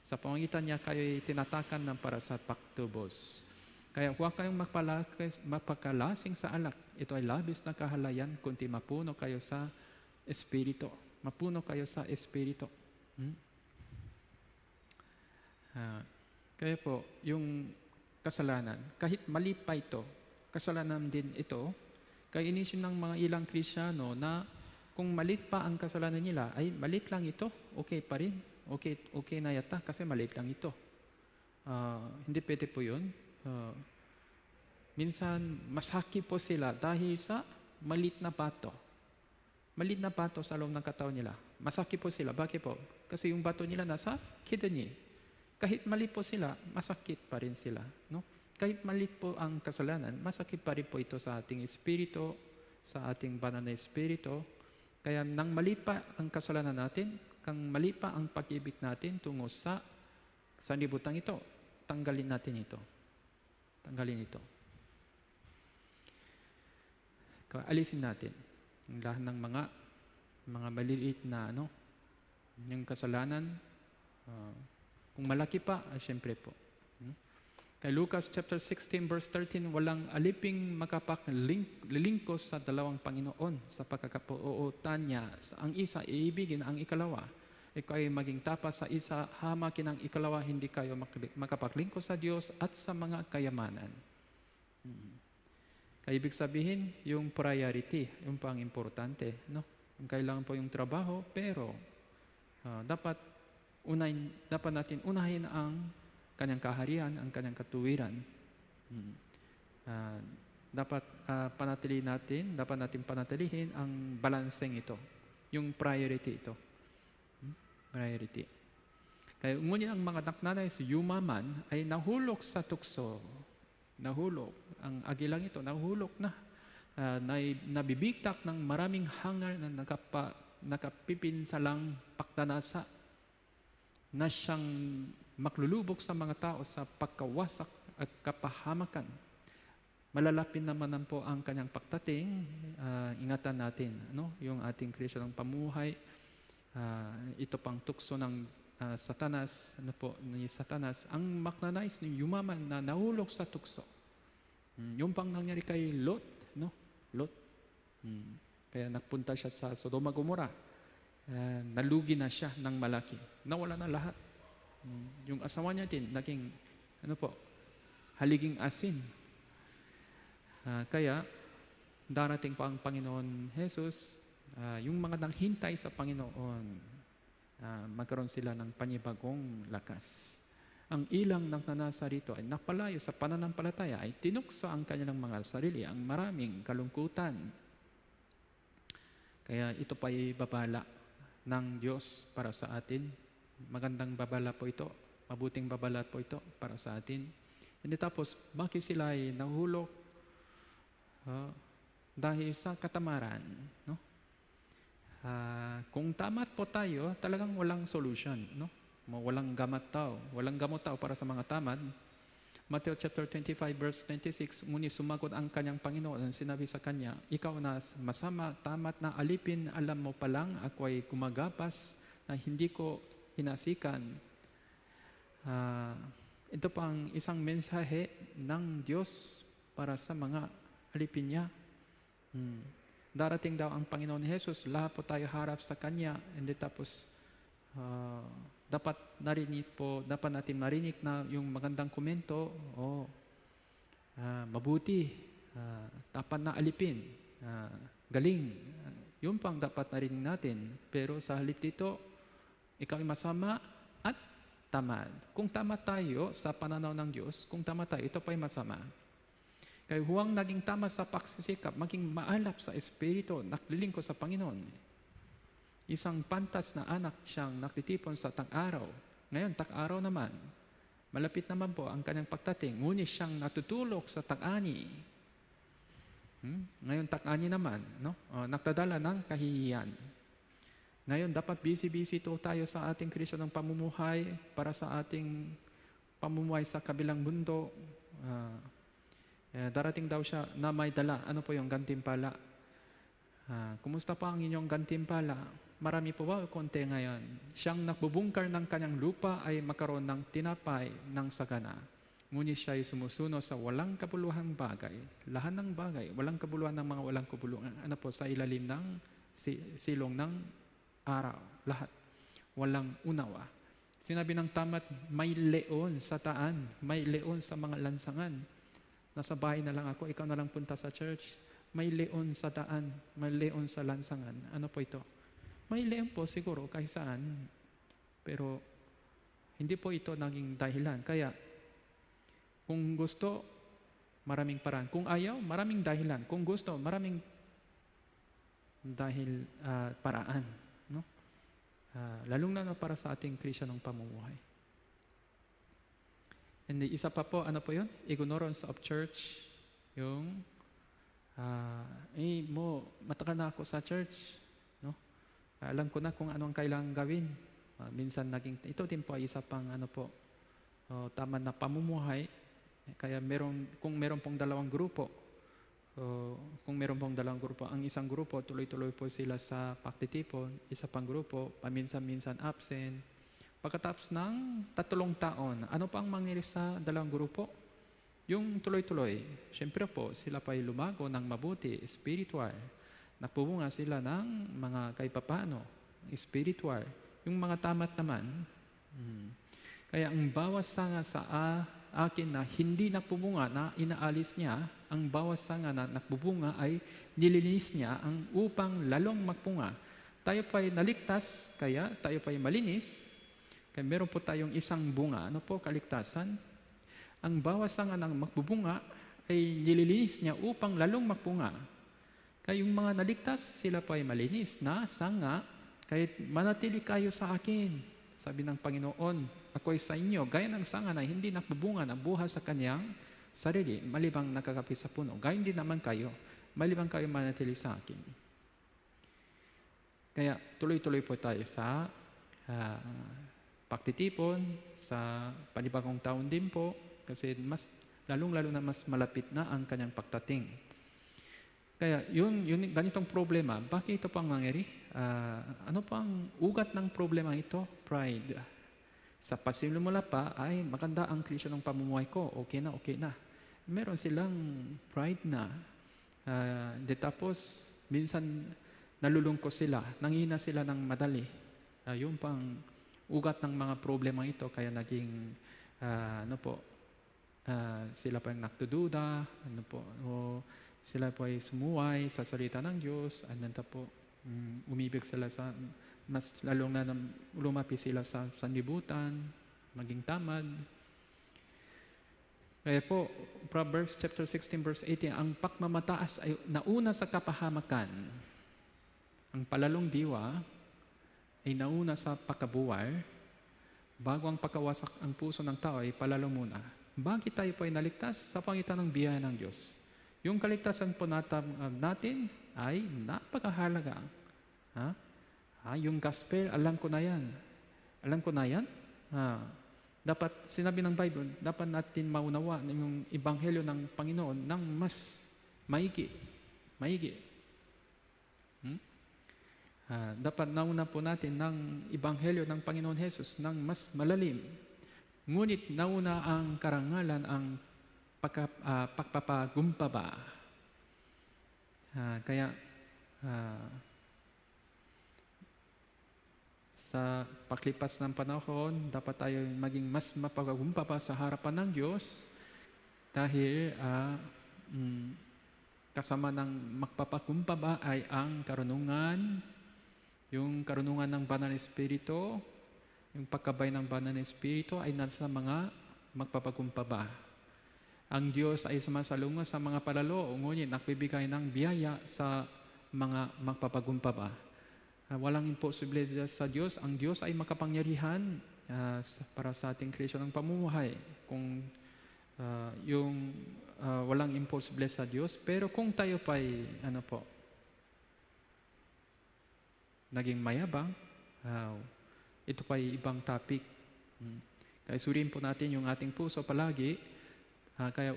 Sa pamamagitan niya kayo'y tinatakan ng para sa pagtubos. Kaya huwag kayong magpakalasing sa alak. Ito ay labis na kahalayan, kundi mapuno kayo sa Espiritu. Mapuno kayo sa Espiritu. Kaya po, yung kasalanan, kahit mali pa ito, kasalanan din ito, kaya inisip ng mga ilang Kristiyano na kung malit pa ang kasalanan nila, ay malit lang ito, okay pa rin. Okay na yata kasi malit lang ito. Hindi pwede po yun. Minsan, masakit po sila dahil sa malit na bato. Malit na bato sa loob ng katawan nila. Masakit po sila. Bakit po? Kasi yung bato nila nasa kidney. Kahit malit po sila, masakit pa rin sila. No? Kahit malit po ang kasalanan, masakit pa rin po ito sa ating espiritu, sa ating banal na espiritu. Kaya nang mali pa ang kasalanan natin, kang mali pa ang pag-ibig natin tungo sa sanlibutan ito, tanggalin natin ito. Tanggalin ito. Alisin natin ang lahat ng mga maliliit na yung kasalanan. Kung malaki pa, siyempre po. Kay Lucas chapter 16 verse 13, walang aliping makapaglilingkos sa dalawang Panginoon sa pagkakapuutan niya. Ang isa, iibigin ang ikalawa. Ikaw ay maging tapat sa isa, hamakin ang ikalawa, hindi kayo makapaglingkos sa Diyos at sa mga kayamanan. Kaya ibig sabihin, yung priority, yung pang importante. No? Kailangan po yung trabaho, pero dapat natin unahin ang kanyang kaharian, ang kanyang katuwiran. Dapat natin panatilihin ang balancing ito. Yung priority ito. Priority. Kaya ngunit ang mga naknanay sa yumaman ay nahulog sa tukso. Nahulog. Ang agilang ito, nahulog na. Nabibigtak ng maraming hangal na nakapipinsalang pakdanasa na siyang maklulubog sa mga tao sa pagkawasak at kapahamakan. Malalapin naman po ang kanyang pagdating. Ingatan natin, no? Yung ating Kristyonong pamuhay. Ito pang tukso ng Satanas, ni Satanas, ang magnanais ni yumaman na nahulog sa tukso. Yung pang nangyari kay Lot, no? Lot. Kaya nagpunta siya sa Sodoma Gomora. Nalugi na siya ng malaki. Nawala na lahat. Yung asawa niya din, naging, haliging asin. Kaya, darating pa ang Panginoon Jesus, yung mga nanghintay sa Panginoon, magkaroon sila ng panibagong lakas. Ang ilang nasa rito ay napalayo sa pananampalataya, ay tinukso ang kanilang mga sarili, ang maraming kalungkutan. Kaya ito pa ay babala ng Diyos para sa atin. Magandang babala po ito. Mabuting babala po ito para sa atin. And tapos, bakit sila ay nahulog? Dahil sa katamaran. No? Kung tamat po tayo, talagang walang solution. No? Walang gamot tao. Walang gamot tao para sa mga tamad. Matthew chapter 25 verse 26, ngunit sumagot ang kanyang Panginoon, sinabi sa kanya, ikaw na masama, tamat na alipin, alam mo palang ako ay gumagapas na hindi ko hinasikan. Ito pang isang mensahe ng Diyos para sa mga alipin niya. Darating daw ang Panginoon Jesus, lahat po tayo harap sa Kanya, and tapos dapat natin marinig na yung magandang komento, mabuti, tapat na alipin, galing. Yun pang dapat narinig natin. Pero sa halip dito, ikaw ay masama at tamad. Kung tamad tayo sa pananaw ng Diyos, kung tamad tayo, ito pa ay masama. Kaya huwag naging tamad sa pagsisikap, maging maalap sa Espiritu, naglilingkod sa Panginoon. Isang pantas na anak siyang nakitipon sa tag-araw. Ngayon, tag-araw naman, malapit naman po ang kanyang pagdating, ngunit siyang natutulog sa tag-ani. Ngayon, tag-ani naman, no? Nagdadala ng kahihiyan. Ngayon, dapat busy-busy tayo sa ating Kristyonong pamumuhay para sa ating pamumuhay sa kabilang mundo. Darating daw siya na may dala. Ano po yung gantimpala? Kumusta pa ang inyong gantimpala? Marami po ba o konti ngayon? Siyang nagbubungkar ng kanyang lupa ay makaroon ng tinapay ng sagana. Ngunit siya ay sumusunod sa walang kabuluhang bagay. Lahat ng bagay, walang kabuluhan ng mga walang kabuluhan. Ano po, sa ilalim ng silong ng araw. Lahat. Walang unawa. Sinabi ng tamat, may leon sa taan, may leon sa mga lansangan. Nasa bahay na lang ako, ikaw na lang punta sa church. May leon sa daan, may leon sa lansangan. Ano po ito? May leon po siguro kahit saan. Pero hindi po ito naging dahilan. Kaya kung gusto, maraming paraan. Kung ayaw, maraming dahilan. Kung gusto, maraming paraan. No? Lalong na para sa ating Kristyonong pamumuhay. And isa pa po, ano po yun? Ignorance of church. Yung, matagal na ako sa church. No? Alam ko na kung anong kailangang gawin. Minsan ito din po ay isa pang tama na pamumuhay. Kaya kung meron pong dalawang grupo, ang isang grupo, tuloy-tuloy po sila sa pagtitipon, isa pang grupo, paminsan-minsan absent, Pagkatapos ng 3 taon, ano pa ang mangyari sa dalawang grupo? Yung tuloy-tuloy. Siyempre po, sila pa ay lumago ng mabuti, spiritual. Nagpubunga sila ng mga kaipapano, spiritual. Yung mga tamat naman, kaya ang bawat sanga sa akin na hindi nagpubunga, na inaalis niya, ang bawat sanga na nagbubunga ay nililinis niya ang upang lalong magpunga. Tayo pa ay naligtas, kaya tayo pa ay malinis. Kaya meron po tayong isang bunga. Ano po kaligtasan? Ang bawat sanga ng magbubunga ay nililinis niya upang lalong magpunga. Kaya yung mga naligtas, sila pa ay malinis na sanga, kahit manatili kayo sa akin. Sabi ng Panginoon, ako'y sa inyo, gaya ng sanga na hindi nagbubunga ng buhay sa kanyang sarili, malibang nakakapit sa puno. Gaya din naman kayo, malibang kayo manatili sa akin. Kaya tuloy-tuloy po tayo sa pagtitipon, sa panibagong taon din po, kasi lalong-lalo na mas malapit na ang kanyang pagdating. Kaya yun ganitong problema, bakit ito pang nangyari? Ano pang ugat ng problema ito? Pride. Sa pasimula pa ay maganda ang Kristo ng pamumuhay ko, okay na. Meron silang pride na. Tapos, minsan nalulungkot sila, nanghina sila ng madali. Yung pang ugat ng mga problema ito, kaya naging, sila pa yung nagdududa, sila po ay sumuway sa salita ng Diyos, umibig sila sa, mas lalong na lumapi sila sa sanlibutan, maging tamad. Kaya po, Proverbs chapter 16 verse 18, ang pagmamataas ay nauna sa kapahamakan. Ang palalong diwa ay nauna sa pagkabuwal, bago ang pagkawasak ang puso ng tao ay palalo muna. Bakit tayo po ay naligtas? Sa pangitan ng biyaya ng Diyos. Yung kaligtasan po natin ay napakahalaga. Yung gospel, alam ko na yan. Dapat, sinabi ng Bible, dapat natin maunawa yung ebanghelyo ng Panginoon ng mas maigi. Dapat nauna po natin ng ebanghelyo ng Panginoon Jesus ng mas malalim. Ngunit nauna ang karangalan, ang pagpapagumpaba. Kaya sa paglipas ng panahon, dapat tayo maging mas mapagumpaba sa harapan ng Diyos dahil kasama ng magpapagumpaba ay ang karunungan, yung karunungan ng Banal na Espiritu, yung pagkabay ng Banal na Espiritu ay nasa mga magpapagumpaba. Ang Diyos ay sumasalungo sa mga palalo, ngunit nagbibigay ng biyaya sa mga magpapagumpaba. Walang imposible sa Diyos. Ang Diyos ay makapangyarihan para sa ating Kristo ng pamumuhay. Kung walang imposible sa Diyos, pero kung tayo pa ay naging mayabang, ito pa ay ibang topic. Kaya suriin po natin yung ating puso palagi. Kaya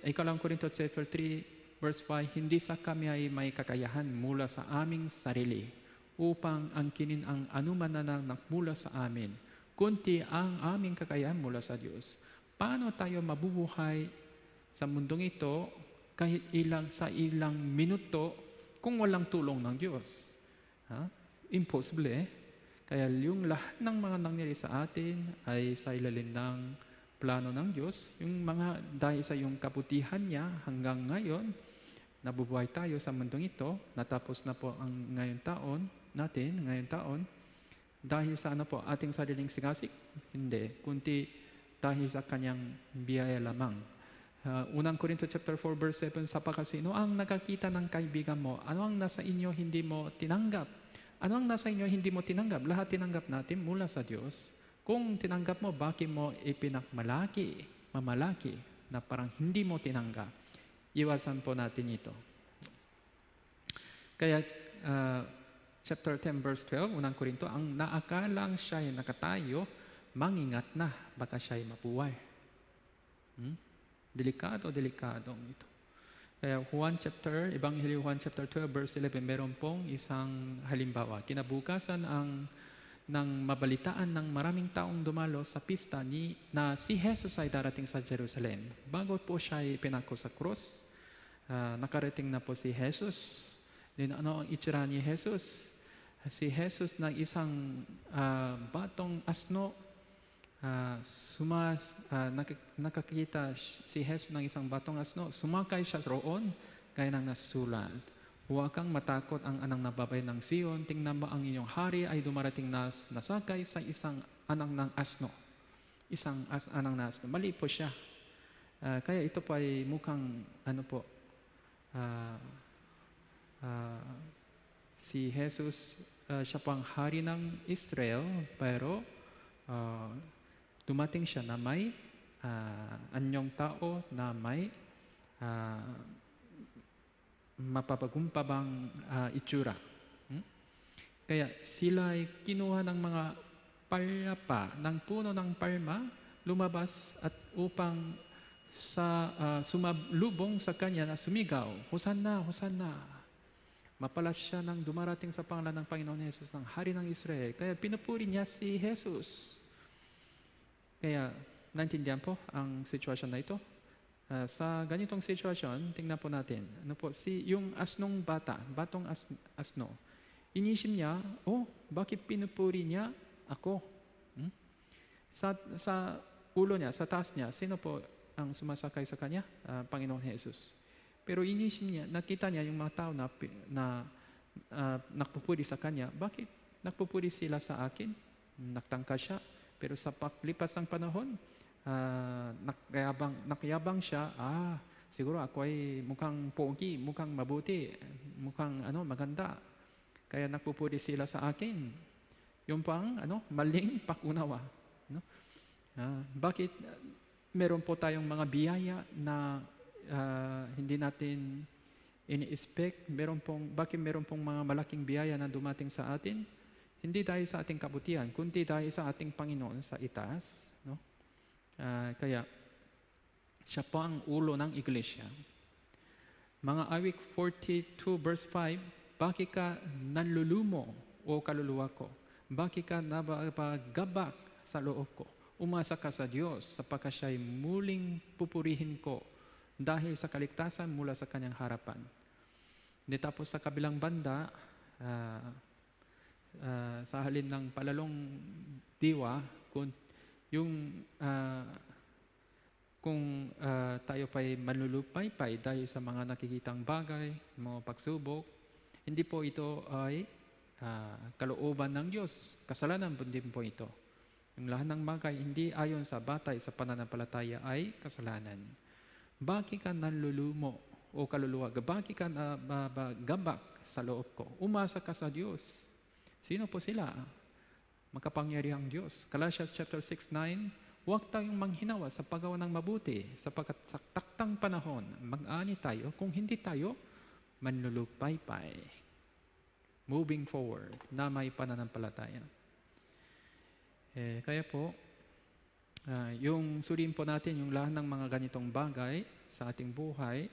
ikalang Korinto chapter 3 verse 5, hindi sa kami ay may kakayahan mula sa aming sarili upang angkinin ang anuman na nagmula sa amin, kundi ang aming kakayahan mula sa Diyos. Paano tayo mabubuhay sa mundong ito kahit sa ilang minuto kung walang tulong ng Diyos? Impossible. Kaya yung lahat ng mga nangyari sa atin ay sa ilalim ng plano ng Diyos, yung mga dahil sa yung kabutihan niya hanggang ngayon, nabubuhay tayo sa mundong ito, natapos na po ang ngayong taon, dahil sa ating sariling sigasik? Hindi, kundi dahil sa kanyang biyaya lamang. Unang Korinto chapter 4 verse 7, sapagkat sino ang nakakita ng kaibigan mo? Ano ang nasa inyo hindi mo tinanggap? Ano ang nasa inyo hindi mo tinanggap? Lahat tinanggap natin mula sa Diyos. Kung tinanggap mo, bakit mo mamalaki na parang hindi mo tinanggap? Iwasan po natin ito. Kaya, chapter 10, verse 12, unang Korinto, ang naakalang siya'y nakatayo, mangingat na, baka siya'y mapuway. Delikado ito. Kaya Ebanghelyo Juan chapter 12, verse 11, meron pong isang halimbawa. Kinabukasan ang nang mabalitaan ng maraming taong dumalo sa pista na si Jesus ay darating sa Jerusalem. Bago po siya ay pinako sa krus, nakarating na po si Jesus. Then ano ang itsura ni Jesus? Si Jesus na isang batong asno, nakakita si Jesus ng isang batong asno, sumakay siya roon, gaya ng nasusulat. Huwag kang matakot, ang anang nababay ng Sion. Tingnan mo, ang inyong hari ay dumarating na nasakay sa isang anang ng asno. Anang ng asno. Mali po siya. Kaya ito po ay mukhang, si Jesus, siya pang hari ng Israel, pero dumating siya na may anyong tao na may mapapagumpabang itsura. Kaya sila ay kinuha ng mga palapa ng puno ng palma, lumabas at upang sumalubong sa kanya na sumigaw, Hosanna, Hosanna. Mapalas siya nang dumarating sa pangalan ng Panginoon Jesus, ng Hari ng Israel. Kaya pinupuri niya si Jesus. Kaya naintindihan po ang sitwasyon na ito. Sa ganitong sitwasyon, tingnan po natin. Yung asnong batong asno, inisip niya, bakit pinupuri niya ako? Sa ulo niya, sa taas niya, sino po ang sumasakay sa kanya? Panginoon Jesus. Pero inisip niya, nakita niya yung mga tao na nagpupuri sa kanya. Bakit nagpupuri sila sa akin? Nagtangka siya. Pero sa paglipas ng panahon, nakayabang siya, siguro ako ay mukhang pogi, mukhang mabuti, mukhang maganda. Kaya nagpupuri sila sa akin. Yung pang maling pakunawa. Bakit meron po tayong mga biyaya na hindi natin ini-expect? Bakit meron pong mga malaking biyaya na dumating sa atin? Hindi dahil sa ating kabutihan, kundi dahil sa ating Panginoon sa itaas. Kaya siya po ang ulo ng iglesia. Mga awik 42 verse 5, bakit ka nanlulumo o kaluluwa ko? Bakit ka nabagabak sa loob ko? Umasa ka sa Diyos sapagkat siya'y muling pupurihin ko dahil sa kaligtasan mula sa kanyang harapan. Tapos sa kabilang banda, sa halin ng palalong diwa, kung tayo pa'y manlulupaypay dahil sa mga nakikitang bagay, mga pagsubok, hindi po ito ay kalooban ng Diyos. Kasalanan po din po ito. Yung lahat ng bagay hindi ayon sa batay sa pananampalataya ay kasalanan. Bakit ka nanlulumo o kaluluwa? Bakit ka nabagabak sa loob ko? Umasa ka sa Diyos. Sino po sila? Makapangyarihang Diyos. Galatians chapter 6:9, huwag tayong manghinawa sa paggawa ng mabuti, sapagkat sa taktang panahon, mag-ani tayo kung hindi tayo manlulupaypay. Moving forward, na may pananampalataya. Kaya po, yung suriin po natin yung lahat ng mga ganitong bagay sa ating buhay,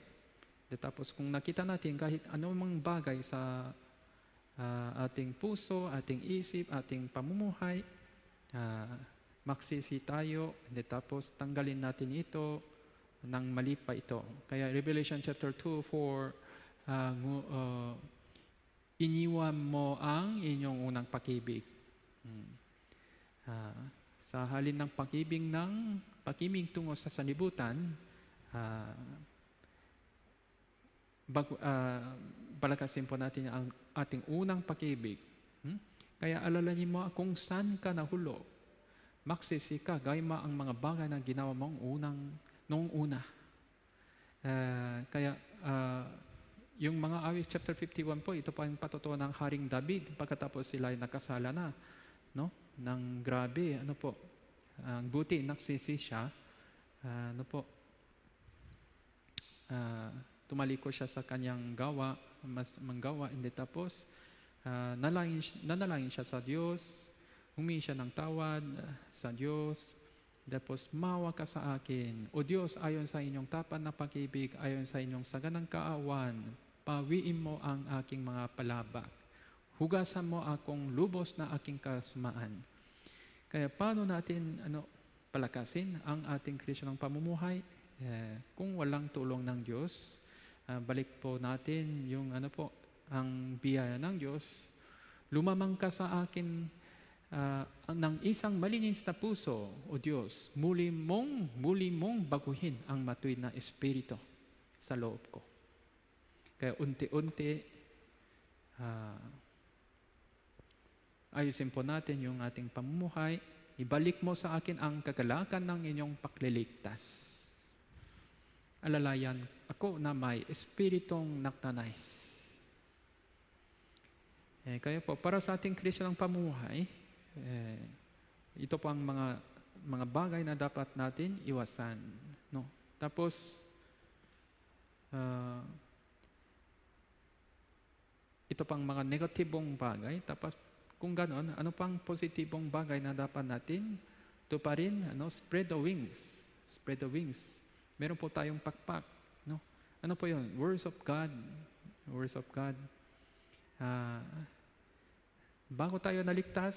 tapos kung nakita natin kahit anumang bagay sa ating puso, ating isip, ating pamumuhay, magsisi tayo, tapos tanggalin natin ito ng mali pa ito. Kaya Revelation chapter 2:4, iniwan mo ang inyong unang pag-ibig. Sa halin ng pag-ibig tungo sa sanlibutan, palakasin po natin ang ating unang pag-ibig. Kaya alalahin mo kung saan ka nahulog. Magsisi ka, gayma ang mga bagay na ginawa mong noong una. Kaya yung mga awit chapter 51 po, ito pa yung patutuo ng Haring David pagkatapos sila ay nakasala na, ng grabe, ang buti nagsisi siya, tumaliko siya sa kanyang gawa, manggawa, tapos nanalangin siya sa Diyos, humingi siya ng tawad sa Diyos, tapos mawa ka sa akin, O Diyos, ayon sa inyong tapat na pag-ibig, ayon sa inyong saganang kaawan, pawiin mo ang aking mga palabak. Hugasan mo akong lubos na aking kasamaan. Kaya paano natin palakasin ang ating Kristiyanong pamumuhay? Kung walang tulong ng Diyos, balik po natin yung ang biyaya ng Diyos. Lumamang ka sa akin ng isang malinis na puso, O Diyos. Muli mong baguhin ang matuwid na espiritu sa loob ko. Kaya unti-unti, ayusin po natin yung ating pamumuhay. Ibalik mo sa akin ang kagalakan ng inyong pagliligtas. Alalayan ako na may espiritong nagnanais. Kaya po, para sa ating Kristiyanong pamumuhay, ito po ang mga bagay na dapat natin iwasan. No? Tapos, ito pang mga negatibong bagay. Tapos, kung gano'n, ano pang positibong bagay na dapat natin tuparin? Spread the wings. Spread the wings. Meron po tayong pakpak. No? Ano po yun? Words of God. Words of God. Bago tayo naligtas,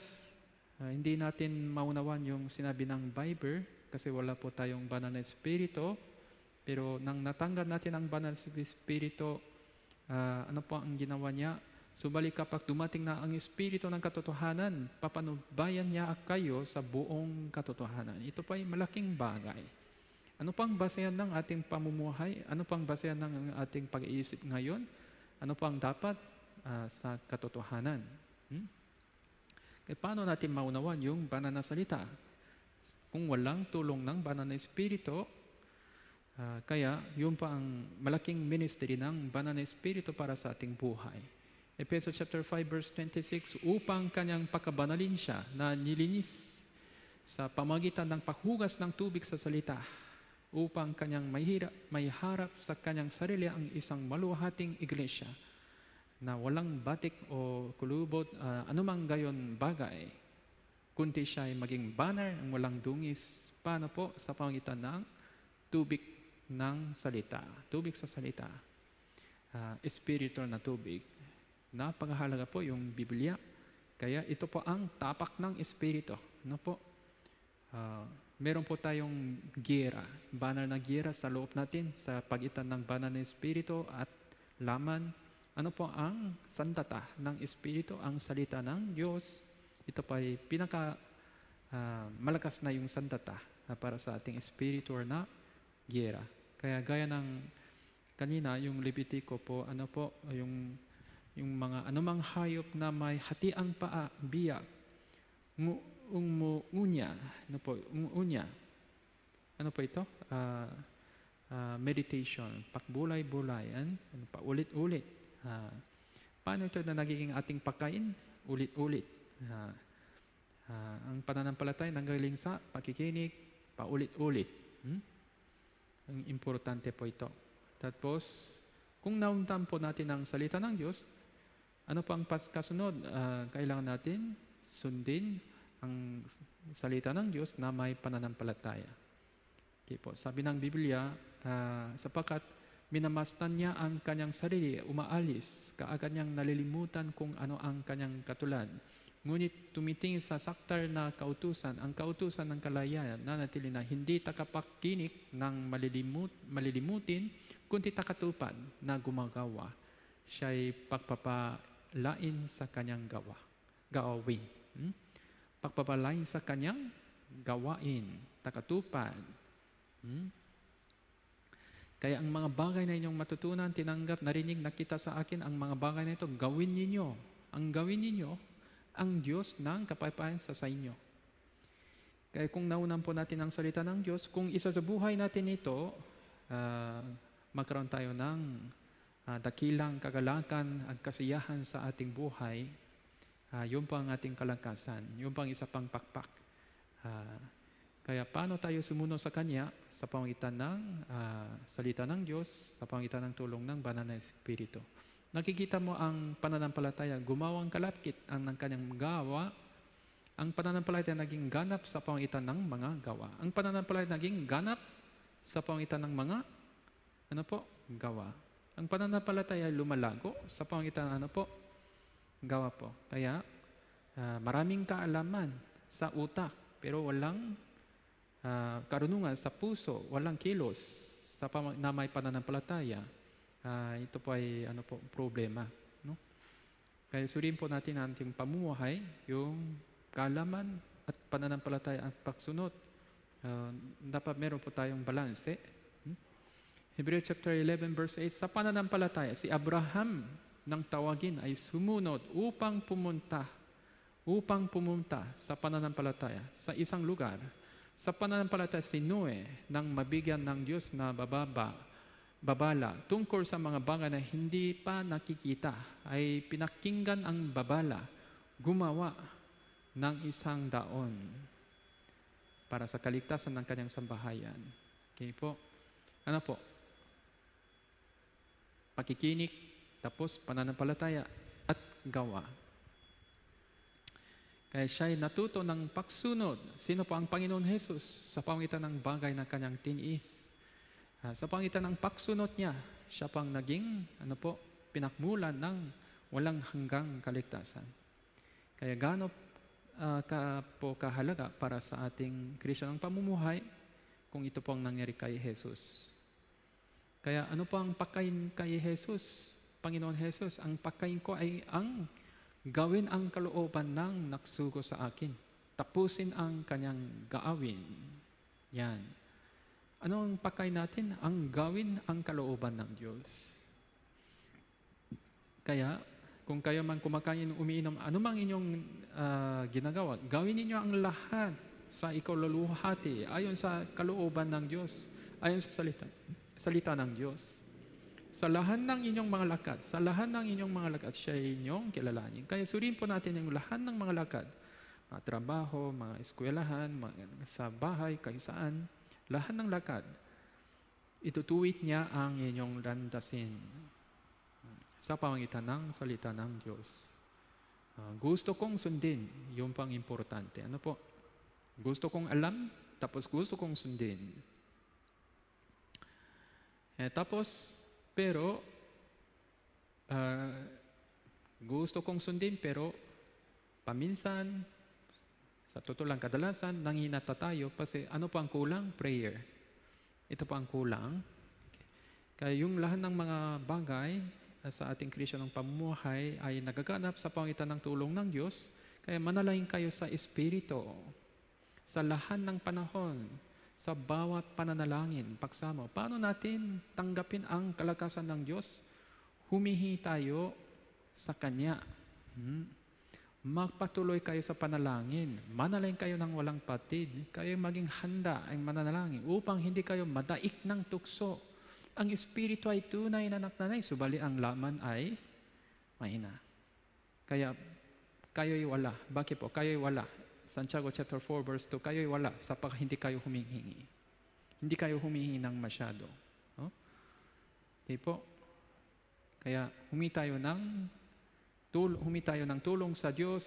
hindi natin maunawan yung sinabi ng Bible kasi wala po tayong banal na espiritu. Pero nang natanggap natin ang banal na espiritu, ano po ang ginawa niya? Subalit kapag dumating na ang espiritu ng katotohanan, papanubayan niya kayo sa buong katotohanan. Ito pa ay malaking bagay. Ano pang basehan ng ating pamumuhay? Ano pang basehan ng ating pag-iisip ngayon? Ano pang dapat sa katotohanan? Kaya paano natin maunawan yung banal na salita? Kung walang tulong ng banal na espiritu, kaya yun pa ang malaking ministry ng banal na espiritu para sa ating buhay. Ephesians chapter 5 verse 26, upang kanyang pakabanalin siya na nilinis sa pamagitan ng paghugas ng tubig sa salita, upang kanyang may harap sa kanyang sarili ang isang maluhating iglesia na walang batik o kulubot, anumang gayon bagay, kundi siya ay maging banner ang walang dungis. Paano po? Sa pamagitan ng tubig ng salita. Tubig sa salita. Espiritu na tubig. Napakahalaga po yung Biblia. Kaya ito po ang tapak ng espiritu. Ano po? Meron po tayong gira, banal na gira sa loob natin sa pagitan ng banal na espiritu at laman. Ano po ang sandata ng espiritu? Ang salita ng Diyos. Ito pa ay malakas na yung sandata para sa ating espiritu na gira. Kaya gaya ng kanina, yung Levitico po, yung mga anumang hayop na may hatiang paa, biyak, unya. Ano po ito? Meditation, pakbulay-bulayan, paulit-ulit. Paano ito na nagiging ating pagkain? Ulit-ulit. Ang pananampalataya nanggaling sa pakikinig, paulit-ulit. Ang importante po ito. Tapos, kung nauntan po natin ang salita ng Diyos, ano pa ang kasunod? Kailangan natin sundin ang salita ng Diyos na may pananampalataya. Okay po. Sabi ng Biblia, sapagkat minamasdan niya ang kanyang sarili, umaalis, kaagad niyang nalilimutan kung ano ang kanyang katulad. Ngunit tumitingin sa saktar na kautusan, ang kautusan ng kalayaan, nanatili na hindi takapakinig ng malilimutin, kundi takatupad na gumagawa. Siya'y pagpapalain sa kanyang gawin. Pagpapalain sa kanyang gawain, takatupad. Kaya ang mga bagay na inyong matutunan, tinanggap, narinig, nakita sa akin, ang mga bagay na ito, gawin ninyo. Ang gawin ninyo, ang Diyos ng kapayapaan sa inyo. Kaya kung naunan po natin ang salita ng Diyos, kung isa sa buhay natin ito, magkaroon tayo ng dakilang kagalakan at kasiyahan sa ating buhay, yun po ang ating kalakasan. Yun po ang isa pang pakpak. Kaya paano tayo sumunod sa Kanya? Sa pamagitan ng salita ng Diyos, sa pamagitan ng tulong ng banal na Espiritu. Nakikita mo ang pananampalataya, gumawang kalapkit ang ng kanyang gawa. Ang pananampalataya naging ganap sa pamagitan ng mga gawa. Ang pananampalataya naging ganap sa pamagitan ng mga gawa. Ang pananampalataya lumalago sa pamagitan gawa po. Kaya maraming kaalaman sa utak, pero walang karunungan sa puso, walang kilos sa na may pananampalataya. Ito po ay problema. No? Kaya suriin po natin ang ating pamumuhay, yung kaalaman at pananampalataya at pagsunod. Dapat meron po tayong balanse. Hebrews chapter 11 verse 8, sa pananampalataya, si Abraham nang tawagin ay sumunod upang pumunta sa pananampalataya sa isang lugar. Sa pananampalataya si Noe nang mabigyan ng Diyos na babala tungkol sa mga bagay na hindi pa nakikita, ay pinakinggan ang babala, gumawa ng isang daon para sa kaligtasan ng kanyang sambahayan. Okay po? Ano po? Pakikinig, tapos pananampalataya at gawa. Kaya siya'y natuto ng pagsunod. Sino po ang Panginoon Jesus? Sa pamagitan ng bagay na kanyang tiniis. Sa pamagitan ng pagsunod niya, siya pang naging pinakmulan ng walang hanggang kaligtasan. Kaya gaano po kahalaga para sa ating Kristiyanong pamumuhay kung ito po ang nangyari kay Jesus. Kaya ano po ang pagkain kay Jesus? Panginoon Jesus, ang pagkain ko ay ang gawin ang kalooban ng nagsugo sa akin. Tapusin ang kanyang gaawin. Yan. Ano ang pagkain natin? Ang gawin ang kalooban ng Diyos. Kaya, kung kayo man kumakain, umiinom, anumang inyong ginagawa, gawin ninyo ang lahat sa ikaluluhati, ayon sa kalooban ng Diyos, ayon sa salita ng Diyos. Sa lahat ng inyong mga lakad, siya inyong kilalanin. Kaya suriin po natin yung lahat ng mga lakad, mga trabaho, mga eskwelahan, sa bahay, kahit saan, lahat ng lakad, itutuwid niya ang inyong landasin sa pamagitan ng salita ng Diyos. Gusto kong sundin, yun pang importante. Ano po? Gusto kong alam, tapos gusto kong sundin. Gusto kong sundin, pero paminsan, sa totoo lang kadalasan, nanghinata tayo kasi ano pa ang kulang? Prayer. Ito pa ang kulang. Kaya yung lahat ng mga bagay sa ating Kristiyanong pamumuhay ay nagaganap sa pamagitan ng tulong ng Diyos. Kaya manalangin kayo sa Espiritu sa lahat ng panahon, sa bawat pananalangin, pagsamo. Paano natin tanggapin ang kalakasan ng Diyos? Humihingi tayo sa Kanya. Magpatuloy kayo sa panalangin. Manalangin kayo ng walang patid. Kayo maging handa ang mananalangin upang hindi kayo madaik ng tukso. Ang Espiritu ay tunay na naknanay, subalit ang laman ay mahina. Kaya kayo'y wala. Bakit po? Kayo'y wala. Santiago chapter 4 verse 2, kayo'y wala sapagkat hindi kayo humihingi. Hindi kayo humihingi ng masyado. No? Okay po? Kaya humingi tayo ng tulong sa Diyos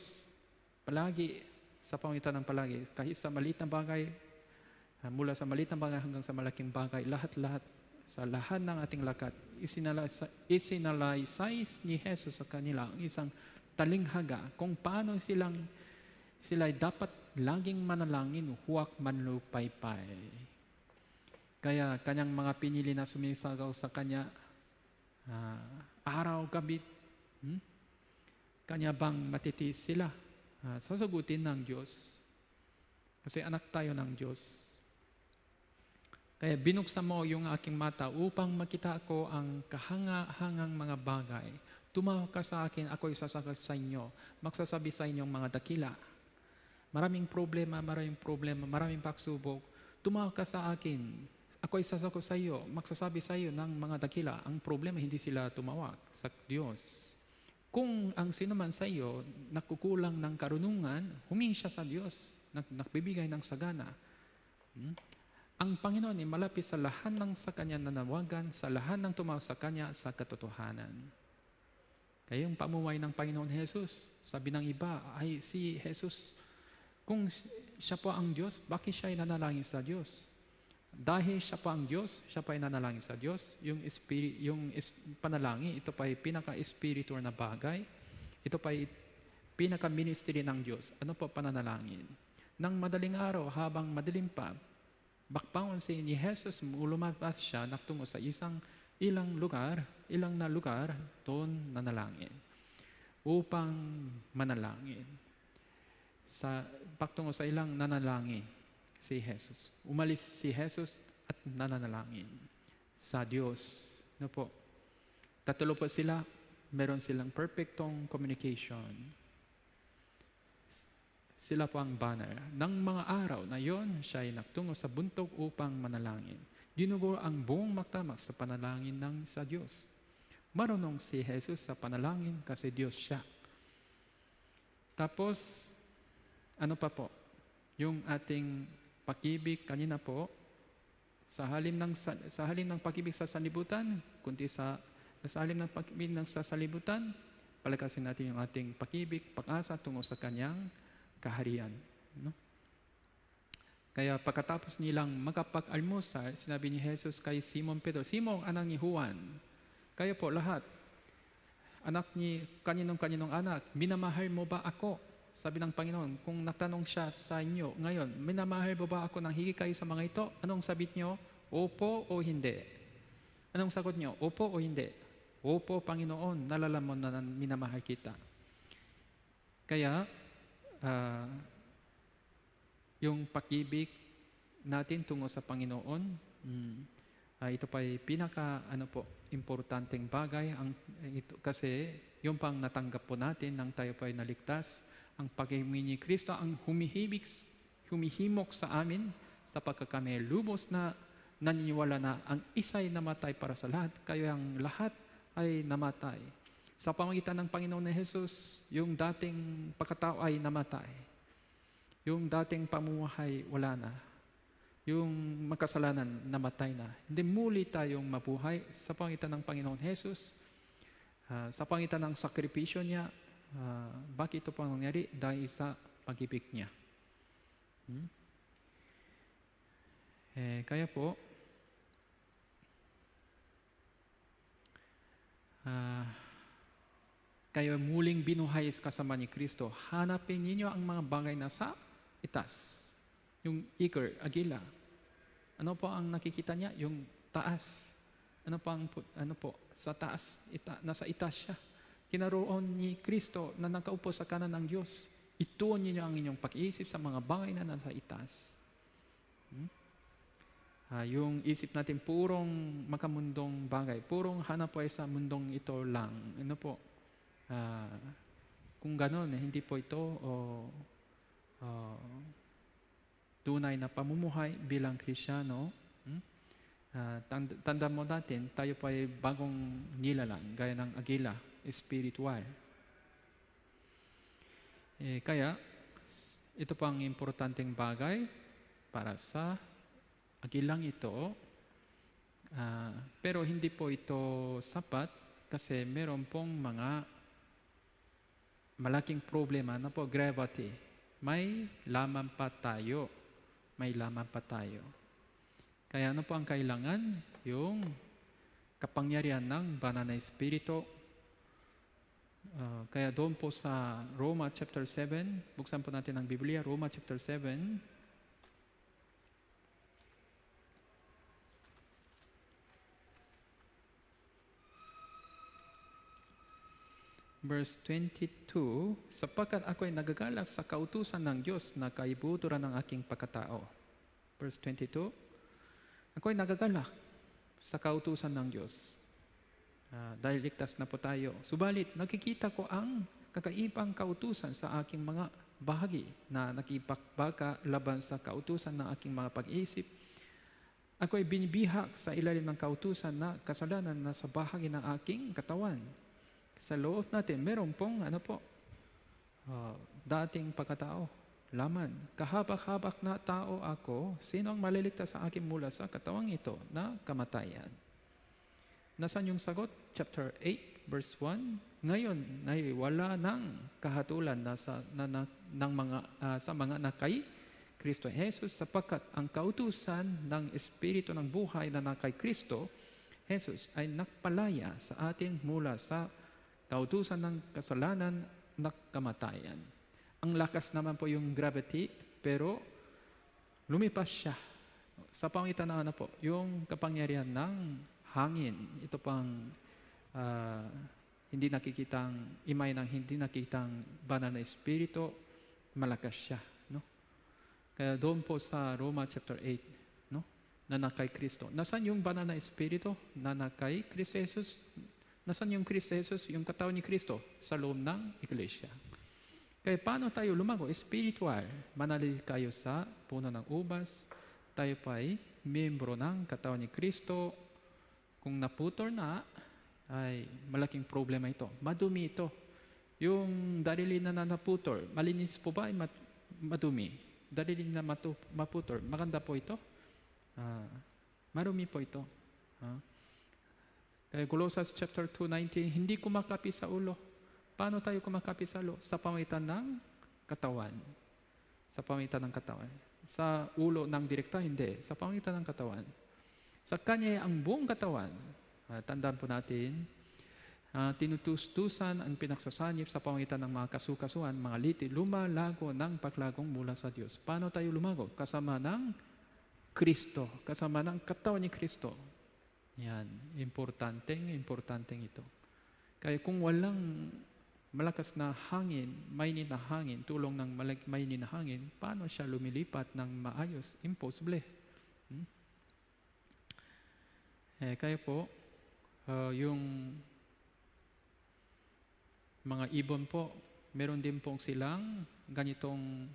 palagi, sa pamagitan ng palagi. Kahit sa maliit na bagay, mula sa maliit na bagay hanggang sa malaking bagay, lahat-lahat, sa lahat ng ating lakad, isinalaysay ni Jesus sa kanila ang isang talinghaga kung paano sila dapat laging manalangin, huwag manlupaypay. Kaya kanyang mga pinili na sumisagaw sa kanya, araw, gabi, kanya bang matitiis sila? Sasagutin ng Diyos. Kasi anak tayo ng Diyos. Kaya binuksan mo yung aking mata upang makita ko ang kahanga-hangang mga bagay. Tumawag ka sa akin, ako'y sasagot sa inyo. Magsasabi sa inyong mga dakila. Maraming problema, maraming pagsubok. Tumawag ka sa akin, ako'y sasagot sa iyo. Magsasabi sa iyo ng mga dakila. Ang problema, hindi sila tumawag sa Diyos. Kung ang sinuman sa iyo nakukulang ng karunungan, humingi siya sa Diyos, nagbibigay ng sagana. Ang Panginoon ay malapit sa lahat ng sa Kanya nanawagan, sa lahat ng tumawag sa Kanya sa katotohanan. Kaya yung pamumuhay ng Panginoon Jesus, sabi ng iba, ay si Jesus, kung siya po ang Diyos, bakit siya ay nanalangin sa Diyos? Dahil siya po ang Diyos, siya pa ay nanalangin sa Diyos. Yung panalangin, ito pa ay pinaka-spiritual na bagay. ito pa pinaka-ministry ng Diyos. Ano po pananalangin? Nang madaling araw, habang madilim pa, bakbaon ni Jesus, lumabas siya natungo sa ilang na lugar, doon nanalangin. Upang manalangin. Pagtungo sa ilang nanalangin si Jesus. Umalis si Jesus at nananalangin sa Diyos. No po? Tatlo po sila, meron silang perfectong communication. Sila po ang banner. Nang mga araw na yon, siya ay nagtungo sa bundok upang manalangin. Dinugo ang buong magdamag sa panalangin sa Diyos. Marunong si Jesus sa panalangin kasi Diyos siya. Tapos, ano pa po? Yung ating pag-ibig kanina po, sa halin ng pag-ibig sa sanlibutan, kundi sa halin ng pag-ibig sa sanlibutan, palakasin natin yung ating pag-ibig, pag-asa tungo sa kanyang kaharian. No? Kaya pagkatapos nilang magkapag-almusal, sinabi ni Jesus kay Simon Pedro, Simon, anak ni Juan, kayo po lahat, anak ni kaninong anak, minamahal mo ba ako? Sabi ng Panginoon, kung natanong siya sa inyo ngayon, minamahal mo ba ako nang higit kayo sa mga ito? Anong sabi niyo? Opo o hindi? Anong sagot niyo? Opo o hindi? Opo, Panginoon, nalalaman na minamahal kita. Kaya, yung pag-ibig natin tungo sa Panginoon, ito pa ay importanteng bagay kasi yung pang natanggap po natin nang tayo pa ay naligtas, ang pag-ibig ni Kristo ang humihimok sa amin sapagkat kami lubos na naniniwala na ang isa'y namatay para sa lahat, kaya ang lahat ay namatay. Sa pamagitan ng Panginoon na Jesus, yung dating pagkatao ay namatay. Yung dating pamumuhay wala na. Yung makasalanan namatay na. Hindi muli tayong mabuhay sa pamagitan ng Panginoon Jesus, sa pamagitan ng sakripisyo niya. Bakit ito po nangyari? Dahil sa pag-ibig niya. Kaya po, kayo muling binuhay kasama ni Kristo. Hanapin ninyo ang mga bagay na sa itaas. Yung agila. Ano po ang nakikita niya? Yung taas. Ano po? Sa taas. Nasa itaas siya. Kinaroon ni Kristo na nakaupo sa kanan ng Diyos. Ituon ninyo ang inyong pag-iisip sa mga bagay na nasa itaas. Yung isip natin purong makamundong bagay. Purong hanap po ay sa mundong ito lang. Ano po? Kung gano'n, hindi po ito tunay na pamumuhay bilang Kristiyano. Tanda mo natin, tayo pa ay bagong nilalang, gaya ng agila, spiritual. Kaya, ito pang importanteng bagay para sa agilang ito, pero hindi po ito sapat kasi meron pong mga malaking problema na po, gravity. May laman pa tayo. Kaya ano po ang kailangan? Yung kapangyarihan ng banal na Espiritu. Kaya doon po sa Roma chapter 7, buksan po natin ang Biblia, Roma chapter 7, verse 22, sapagkat ako ay nagagalak sa kautusan ng Diyos na kaibuturan ng aking pagkatao. Verse 22, ako ay nagagalak sa kautusan ng Diyos. Dahil ligtas na po tayo. Subalit, nakikita ko ang kakaibang kautusan sa aking mga bahagi na nakipagbaga laban sa kautusan ng aking mga pag-iisip. Ako ay binibihag sa ilalim ng kautusan na kasalanan na sa bahagi ng aking katawan. Sa loob natin, meron pong dating pagkatao, laman. Kahabak-habak na tao ako, sino ang maliligtas sa akin mula sa katawang ito na kamatayan? Nasaan yung sagot? Chapter 8, verse 1. Ngayon, ay wala ng kahatulan sa mga nakay Kristo Jesus, sapagkat ang kautusan ng Espiritu ng buhay na nakay Kristo Jesus ay nakpalaya sa atin mula sa Kautusan ng kasalanan na kamatayan. Ang lakas naman po yung gravity, pero lumipas siya sa pangitan ng yung kapangyarihan ng hangin. Ito pang hindi nakikitang imay ng hindi nakikitang banal na espiritu, malakas siya, no? Kaya doon po sa Roma chapter 8, no? Na kay Kristo. Nasaan yung banal na espiritu na kay Kristo Jesus? Nasaan yung Kristo Jesus, yung katawan ni Kristo? Sa loob ng iglesia. Kaya paano tayo lumago? Spiritual. Manalili kayo sa puno ng ubas. Tayo pa ay miyembro ng katawan ni Kristo. Kung naputol na, ay malaking problema ito. Madumi ito. Yung darili na naputol, malinis po ba ay madumi? Darili na maputol, maganda po ito? Marumi po ito. Kaya Colossus chapter 2:19, hindi kumakapi sa ulo. Paano tayo kumakapi sa ulo? Sa pamamagitan ng katawan. Sa pamamagitan ng katawan. Sa ulo ng direkta, hindi. Sa pamamagitan ng katawan. Sa Kanya ang buong katawan. Tandaan po natin, tinutustusan ang pinagsasanip sa pamamagitan ng mga kasukasuan, mga liti, lumalago ng paglagong mula sa Diyos. Paano tayo lumago? Kasama ng Kristo. Kasama ng katawan ni Kristo. Yan. Importanteng ito. Kaya kung walang malakas na hangin, mainit na hangin, tulong ng mainit na hangin, paano siya lumilipat ng maayos? Impossible. Kaya po, yung mga ibon po, meron din po silang ganitong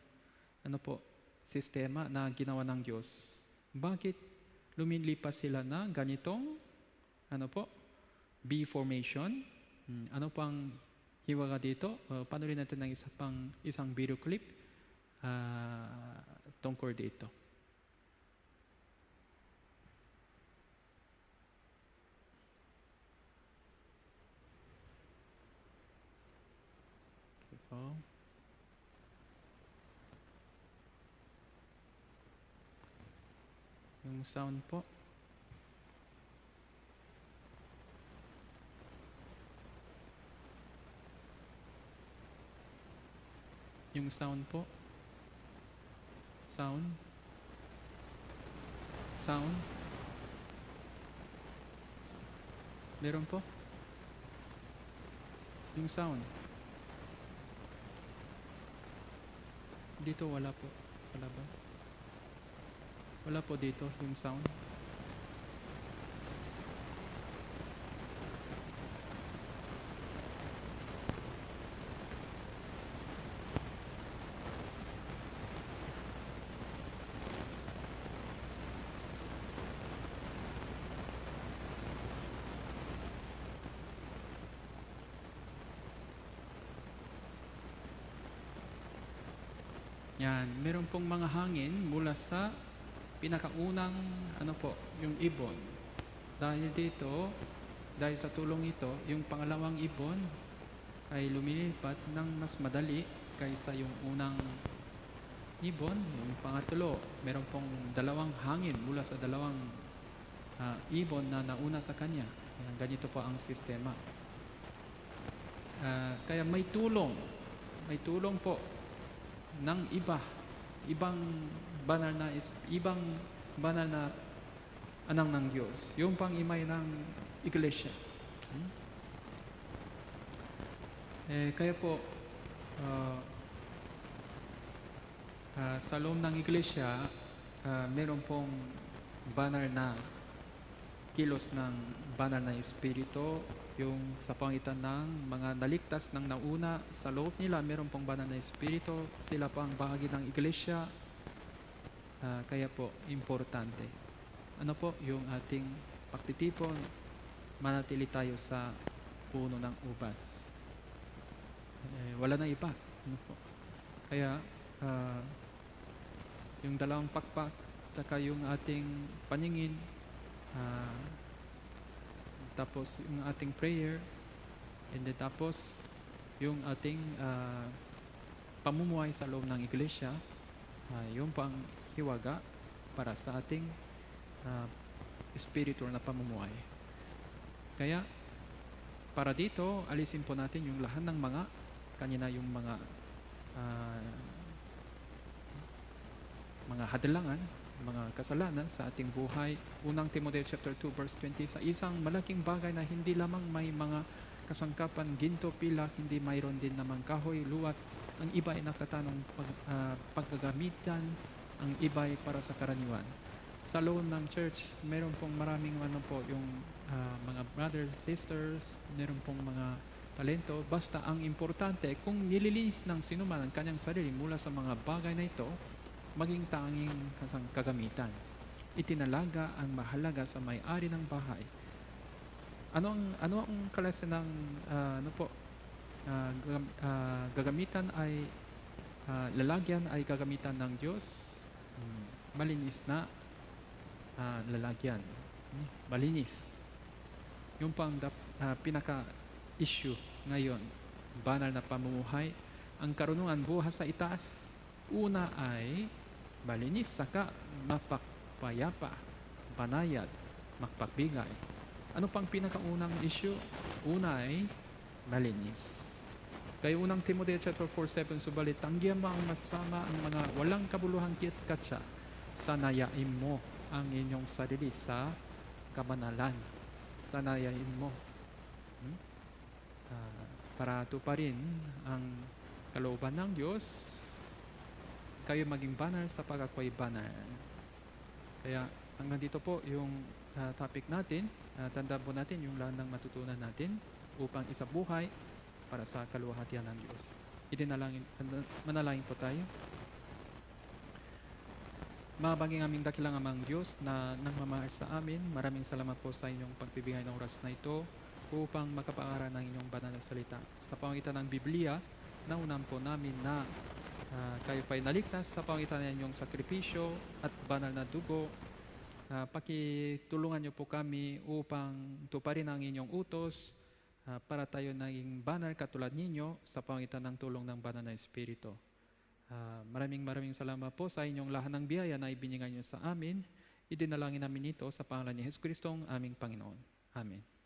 sistema na ginawa ng Diyos. Bakit lumilipas sila na ganitong bee formation? Ano pang hiwaga dito? Panurin natin ng isang video clip tungkol dito. Okay po. Yung sound po. Yung sound po. Sound. Meron po. Yung sound. Dito wala po sa labas. Wala po dito yung sound. Yan, meron pong mga hangin mula sa pinakaunang yung ibon. Dahil sa tulong ito, yung pangalawang ibon ay lumilipat ng mas madali kaysa yung unang ibon. Yung pangatlo, meron pong dalawang hangin mula sa dalawang ibon na nauna sa kanya. Yan, ganito po ang sistema. Kaya may tulong po ng ibang banal na anak ng Diyos, yung pang-imay ng iglesia. Kaya po sa loob ng iglesia, meron pong banal na kilos ng banal na espiritu, yung sa pangitan ng mga naligtas ng nauna, sa loob nila meron pong banal na espiritu, sila pang bahagi ng iglesia. Kaya po, importante. Yung ating pagtitipon, manatili tayo sa puno ng ubas. Wala na iba. Kaya, yung dalawang pakpak, saka yung ating paningin, tapos yung ating prayer, and then tapos yung ating pamumuhay sa loob ng iglesia, yung pang hiwaga para sa ating spiritual na pamumuhay. Kaya Para dito, alisin po natin yung lahat ng yung mga hadlangan, mga kasalanan sa ating buhay. Unang Timoteo chapter 2 verse 20, sa isang malaking bagay na hindi lamang may mga kasangkapan, ginto, pilak, hindi mayroon din namang kahoy, luwat. Ang iba ay nagtatanong paggagamitan, ang iba ay para sa karaniwan. Sa loob ng church, meron pong maraming yung mga brothers, sisters, meron pong mga talento. Basta ang importante, kung nililinis ng sinuman ang kanyang sarili mula sa mga bagay na ito, maging tanging kagamitan. Itinalaga ang mahalaga sa may-ari ng bahay. Ano ang klase ng gagamitan ay lalagyan ay gagamitan ng Diyos? Malinis na lalagyan. Malinis. Yung pang pinaka-issue ngayon, banal na pamumuhay, ang karunungan buhay sa itaas. Una ay malinis, saka mapagpayapa, banayad, magpagbigay. Ano pang pinakaunang issue? Una ay malinis. Kaya unang Timoteo chapter 4:7, subalit tanggihan mo ang masasama, ang mga walang kabuluhang katsa, sanayain mo ang inyong sarili sa kabanalan. Sanayain mo. Para tuparin ang kalooban ng Diyos, kayo maging banal sapagkat ako'y banal. Kaya hanggang dito po yung topic natin. Tandaan po natin yung lahat ng matutunan natin upang isabuhay para sa kaluwalhatian ng Diyos. Manalangin po tayo. Mabanging aming dakilang amang Diyos na nagmamahal sa amin, maraming salamat po sa inyong pagbibigay ng oras na ito upang makapangaral ng inyong banal na salita. Sa pamamagitan ng Biblia, naunan po namin na kayo pa'y naligtas sa pamamagitan ng inyong sakripisyo at banal na dugo. Pakitulungan niyo po kami upang tuparin ang inyong utos para tayo naging banal katulad ninyo sa pamamagitan ng tulong ng banal na Espiritu. Maraming salamat po sa inyong lahat ng biyaya na ibinigay niyo sa amin. Idinalangin namin ito sa pangalan ni Jesucristo, aming Panginoon. Amen.